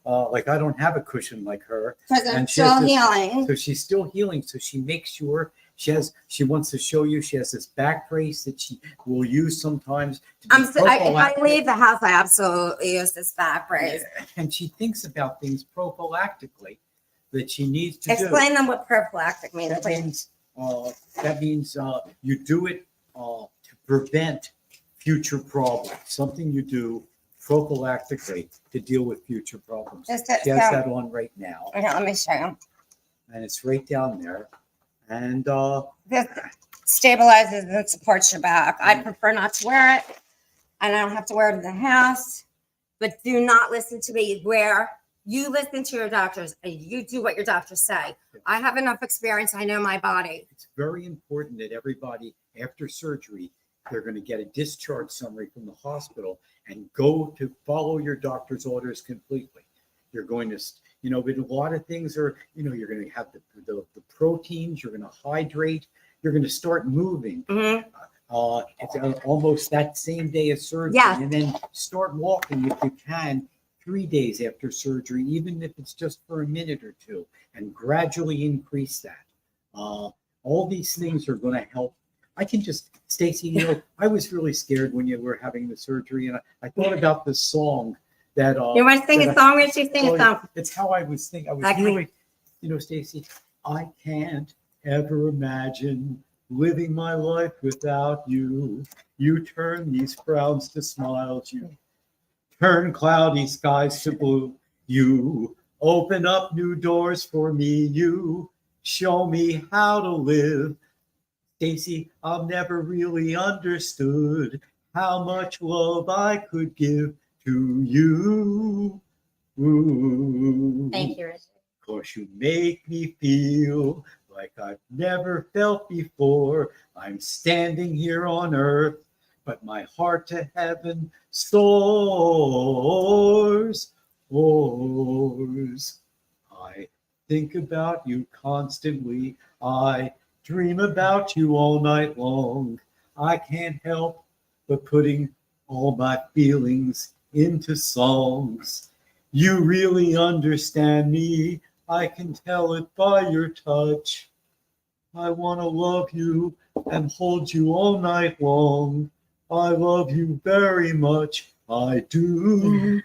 Like I don't have a cushion like her. And still healing. So she's still healing. So she makes sure she wants to show you she has this back brace that she will use sometimes. If I leave the house, I absolutely use this back brace. And she thinks about things prophylactically that she needs to Explain them what prophylactic means. That means you do it to prevent future problems, something you do prophylactically to deal with future problems. She has that on right now. Okay, let me show you. And it's right down there. And This stabilizes and supports your back. I prefer not to wear it, and I don't have to wear it in the house. But do not listen to me. You listen to your doctors and you do what your doctors say. I have enough experience. I know my body. It's very important that everybody, after surgery, they're going to get a discharge summary from the hospital and go to follow your doctor's orders completely. You're going to, but a lot of things are, you're going to have the proteins, you're going to hydrate, you're going to start moving. Mm-hmm. It's almost that same day of surgery. Yeah. And then start walking if you can 3 days after surgery, even if it's just for a minute or two, and gradually increase that. All these things are going to help. I can just, Stacy, I was really scared when you were having the surgery, and I thought about this song that. You want to sing a song, Richie? Sing a song. It's how I was thinking. I was really, Stacy, I can't ever imagine living my life without you. You turn these frowns to smiles. You turn cloudy skies to blue. You open up new doors for me. You show me how to live. Stacy, I've never really understood how much love I could give to you. Ooh. Thank you, Richie. 'Cause you make me feel like I've never felt before. I'm standing here on earth, but my heart to heaven soars. I think about you constantly. I dream about you all night long. I can't help but putting all my feelings into songs. You really understand me. I can tell it by your touch. I want to love you and hold you all night long. I love you very much. I do.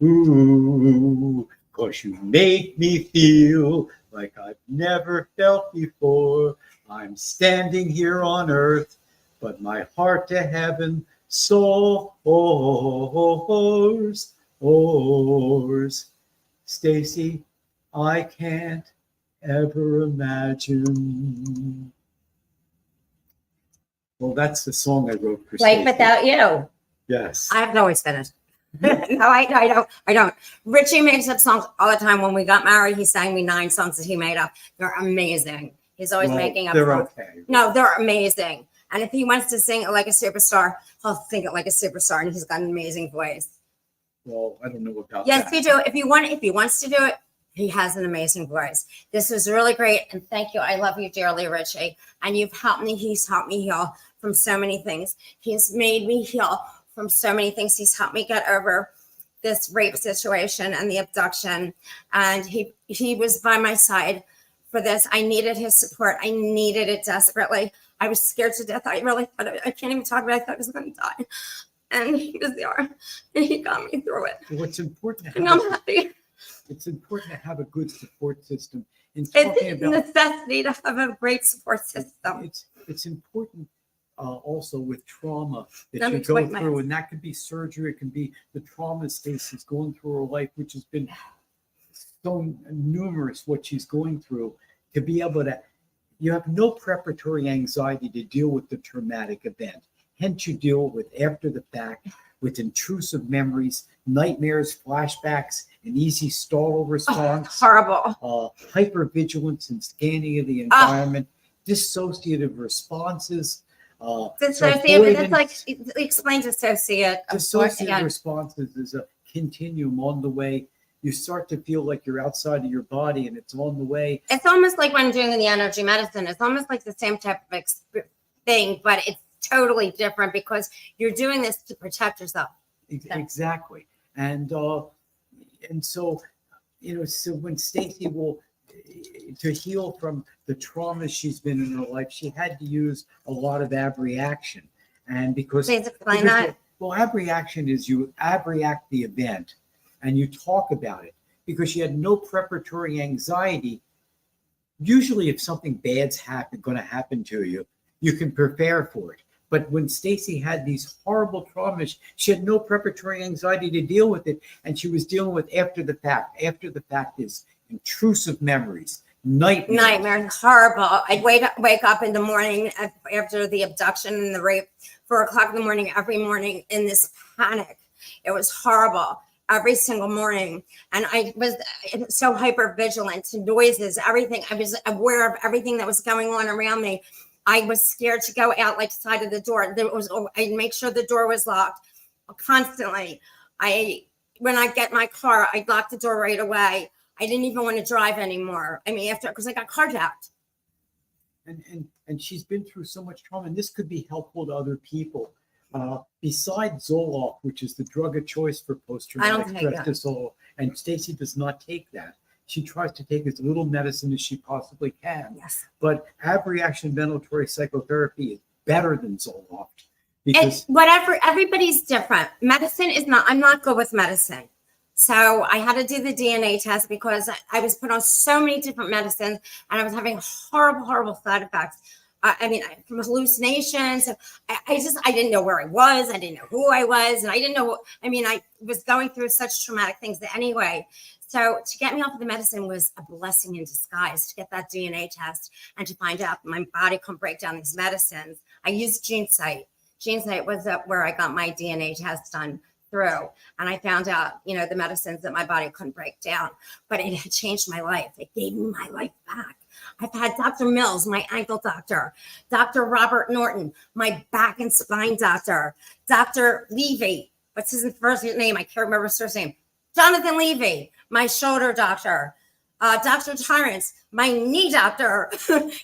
Ooh, 'cause you make me feel like I've never felt before. I'm standing here on earth, but my heart to heaven soars. Stacy, I can't ever imagine. Well, that's the song I wrote for Life Stacy. Without You. Yes. I have always finished. No, I don't. Richie makes up songs all the time. When we got married, he sang me 9 songs that he made up. They're amazing. He's always making up they're songs. okay. No, they're amazing. And if he wants to sing it like a superstar, he'll sing it like a superstar, and he's got an amazing voice. Well, I don't know about that. Yes, you do. If he wants to do it, he has an amazing voice. This was really great, and thank you. I love you dearly, Richie. And you've helped me. He's helped me heal from so many things. He's made me heal from so many things. He's helped me get over this rape situation and the abduction. And he was by my side for this. I needed his support. I needed it desperately. I was scared to death. I really thought, I can't even talk about it. I thought I was going to die. And he was there, and he got me through it. Well, it's important to And have I'm happy. it's important to have a good support system. It's a necessity to have a great support system. It's important also with trauma that Let you me go point my through, hands. and that could be surgery, it can be the trauma Stacy's going through her life, which has been so numerous what she's going through, to be able to, you have no preparatory anxiety to deal with the traumatic event. Hence, you deal with after the fact with intrusive memories, nightmares, flashbacks, an easy startle response, Horrible. hypervigilance and scanning of the environment, dissociative responses. Dissociative, it's like, explain dissociative. Dissociative responses is a continuum on the way. You start to feel like you're outside of your body and it's on the way. It's almost like when doing the energy medicine. It's almost like the same type of thing, but it's totally different because you're doing this to protect yourself. Exactly. And so, so when Stacy to heal from the trauma she's been in her life, she had to use a lot of abreaction. And because, please explain that. Well, abreaction is you abreact the event and you talk about it because she had no preparatory anxiety. Usually if something bad's going to happen to you, you can prepare for it. But when Stacy had these horrible traumas, she had no preparatory anxiety to deal with it. And she was dealing with after the fact. After the fact is intrusive memories, nightmares. Horrible. I'd wake up in the morning after the abduction and the rape, 4 o'clock in the morning, every morning in this panic. It was horrible every single morning. And I was so hyper vigilant to noises, everything. I was aware of everything that was going on around me. I was scared to go out like side of the door. I'd make sure the door was locked constantly. When I get my car, I'd lock the door right away. I didn't even want to drive anymore. I mean, because I got carjacked. And she's been through so much trauma, and this could be helpful to other people. Besides Zoloft, which is the drug of choice for post-traumatic stress disorder, and Stacy does not take that. She tries to take as little medicine as she possibly can. Yes. But abreaction ventilatory psychotherapy is better than Zoloft. Because everybody's different. Medicine is not, I'm not good with medicine. So I had to do the DNA test because I was put on so many different medicines and I was having horrible side effects. From hallucinations. I didn't know where I was. I didn't know who I was. And I didn't know, I was going through such traumatic things anyway. So to get me off of the medicine was a blessing in disguise, to get that DNA test and to find out my body couldn't break down these medicines. I used GeneSight. GeneSight was where I got my DNA test done through. And I found out, the medicines that my body couldn't break down. But it had changed my life. It gave me my life back. I've had Dr. Mills, my ankle doctor, Dr. Robert Norton, my back and spine doctor, Dr. Levy, what's his first name? I can't remember his first name. Jonathan Levy, my shoulder doctor, Dr. Torrance, my knee doctor,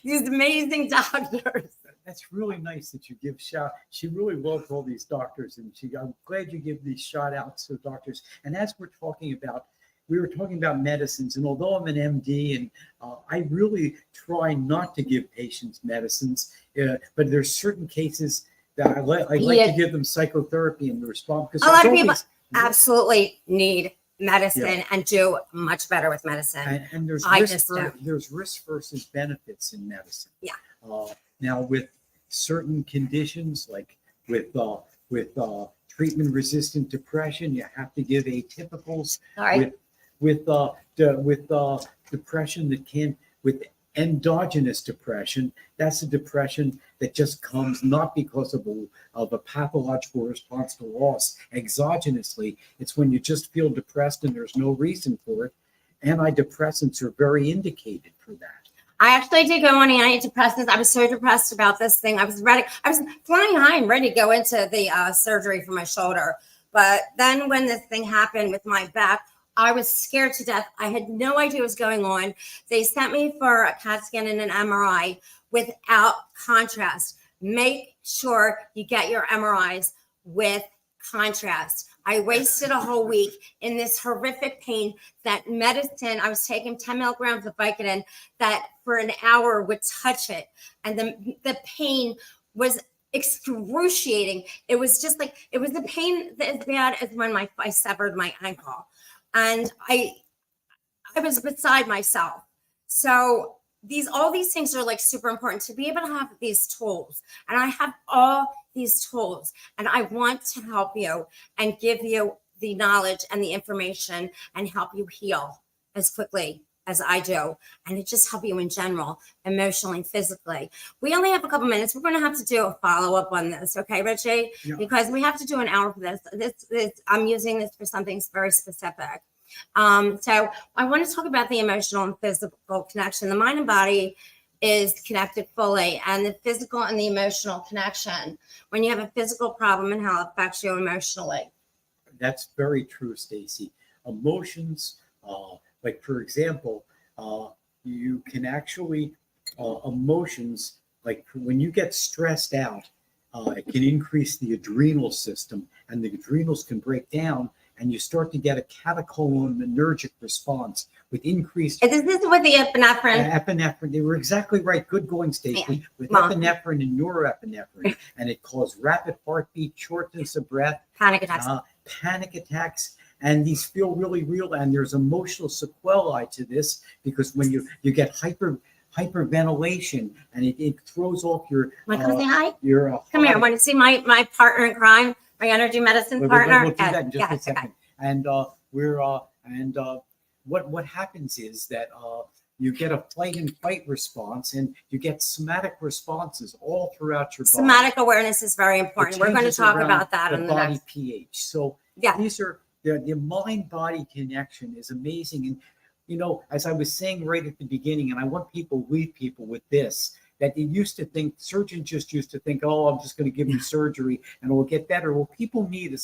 these amazing doctors. That's really nice that you give shout. She really loves all these doctors, and I'm glad you give these shout outs to doctors. And as we were talking about medicines, and although I'm an MD and I really try not to give patients medicines, but there's certain cases that I like to give them psychotherapy and the response. Because a lot of people absolutely need medicine and do much better with medicine. And there's risk versus benefits in medicine. Yeah. Now with certain conditions, like with treatment-resistant depression, you have to give atypicals. All right. With depression with endogenous depression, that's a depression that just comes not because of a pathological response to loss. Exogenously, it's when you just feel depressed and there's no reason for it. Antidepressants are very indicated for that. I actually did go on antidepressants. I was so depressed about this thing. I was flying high and ready to go into the surgery for my shoulder. But then when this thing happened with my back, I was scared to death. I had no idea what was going on. They sent me for a CAT scan and an MRI without contrast. Make sure you get your MRIs with contrast. I wasted a whole week in this horrific pain. That medicine, I was taking 10 milligrams of Vicodin that for an hour would touch it. And the pain was excruciating. It was just like, it was the pain as bad as when I severed my ankle. And I was beside myself. So all these things are like super important to be able to have these tools. And I have all these tools, and I want to help you and give you the knowledge and the information and help you heal as quickly as I do. And it just help you in general, emotionally and physically. We only have a couple minutes. We're going to have to do a follow-up on this. Okay, Richie? Yeah. Because we have to do an hour for this. I'm using this for something very specific. So I want to talk about the emotional and physical connection. The mind and body is connected fully, and the physical and the emotional connection. When you have a physical problem and how it affects you emotionally. That's very true, Stacy. Emotions, like for example, you can actually, emotions, like when you get stressed out, it can increase the adrenal system, and the adrenals can break down, and you start to get a catecholaminergic response with increased. Is this with the epinephrine? Epinephrine. They were exactly right. Good going, Stacy. Yeah. With epinephrine and norepinephrine, and it caused rapid heartbeat, shortness of breath, panic attacks, and these feel really real. And there's emotional sequelae to this because when you get hyperventilation, and it throws off your Want to come say hi? your Come here. Want to see my partner in crime, my energy medicine partner? We'll do that in just a Yes, second. okay. And what happens is that you get a flight and fight response, and you get somatic responses all throughout your body. Somatic awareness is very important. We're going to talk about that in the body next. pH. So Yeah. these are the mind-body connection is amazing. And you know, as I was saying right at the beginning, and I want people to leave people with this, that they used to think, surgeons just used to think, oh, I'm just going to give them surgery and it will get better. Well, people need a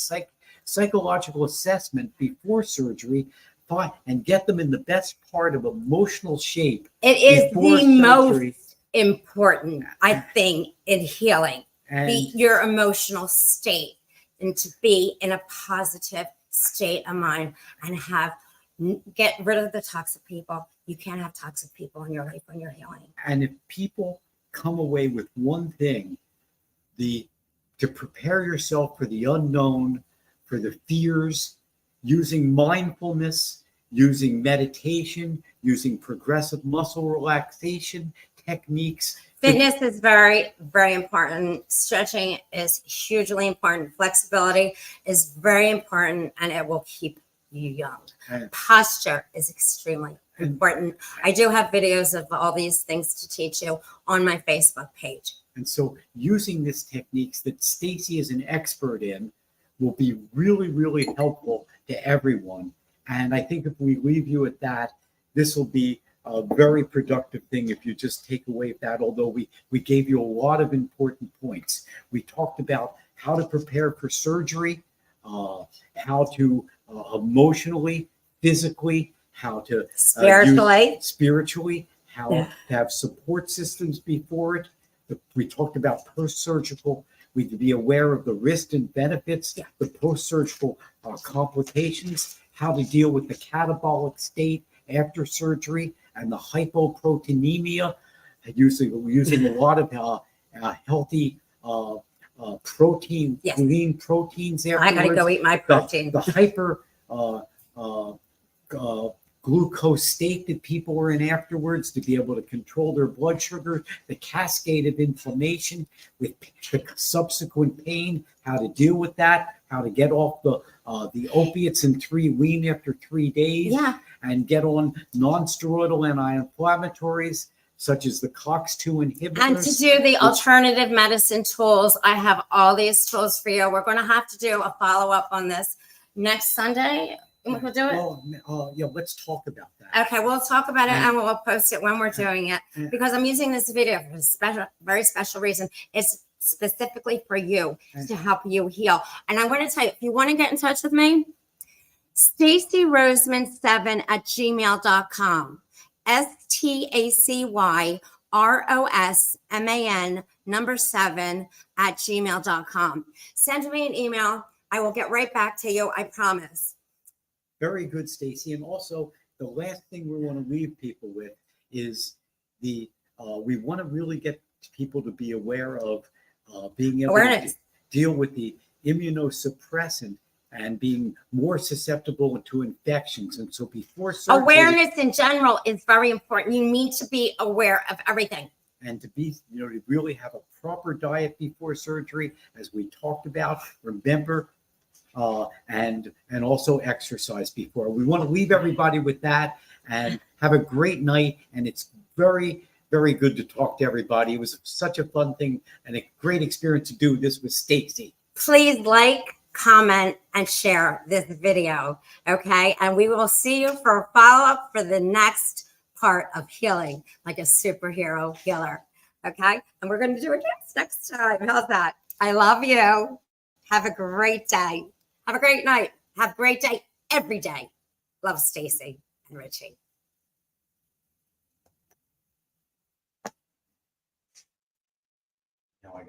psychological assessment before surgery and get them in the best part of emotional shape. It is the surgery. most important, I think, in healing, your emotional state, and to be in a positive state of mind and get rid of the toxic people. You can't have toxic people in your life when you're healing. And if people come away with one thing, to prepare yourself for the unknown, for the fears, using mindfulness, using meditation, using progressive muscle relaxation techniques. Fitness is very, very important. Stretching is hugely important. Flexibility is very important, and it will keep you young. Posture is extremely important. I do have videos of all these things to teach you on my Facebook page. And so using these techniques that Stacy is an expert in will be really, really helpful to everyone. And I think if we leave you at that, this will be a very productive thing if you just take away that, although we gave you a lot of important points. We talked about how to prepare for surgery, how to emotionally, physically, how to spiritually, how to have support systems before it. We talked about post-surgical. We need to be aware of the risks and benefits, the post-surgical complications, how to deal with the catabolic state after surgery, and the hypoproteinemia, using a lot of healthy protein, lean proteins afterwards. I gotta go eat my protein. The hyper glucose state that people are in afterwards, to be able to control their blood sugar, the cascade of inflammation with the subsequent pain, how to deal with that, how to get off the opiates and wean after 3 days, and get on non-steroidal anti-inflammatories such as the COX-2 inhibitors. And to do the alternative medicine tools, I have all these tools for you. We're going to have to do a follow-up on this next Sunday. We'll do it. Well, yeah, let's talk about that. Okay, we'll talk about it and we'll post it when we're doing it, because I'm using this video for a very special reason. It's specifically for you, to help you heal. And I'm going to tell you, if you want to get in touch with me, StacyRosman7@gmail.com. StacyRosman7@gmail.com. Send me an email. I will get right back to you. I promise. Very good, Stacy. And also, the last thing we want to leave people with is we want to really get people to be aware of being able to deal with the immunosuppressant and being more susceptible to infections. And so before surgery, awareness in general is very important. You need to be aware of everything. And to be, to really have a proper diet before surgery, as we talked about. Remember, and also exercise before. We want to leave everybody with that, and have a great night. And it's very, very good to talk to everybody. It was such a fun thing and a great experience to do this with Stacy. Please like, comment, and share this video, okay? And we will see you for a follow-up for the next part of healing, like a superhero healer, okay? And we're going to do it next time. How's that? I love you. Have a great day. Have a great night. Have a great day every day. Love, Stacy and Richie.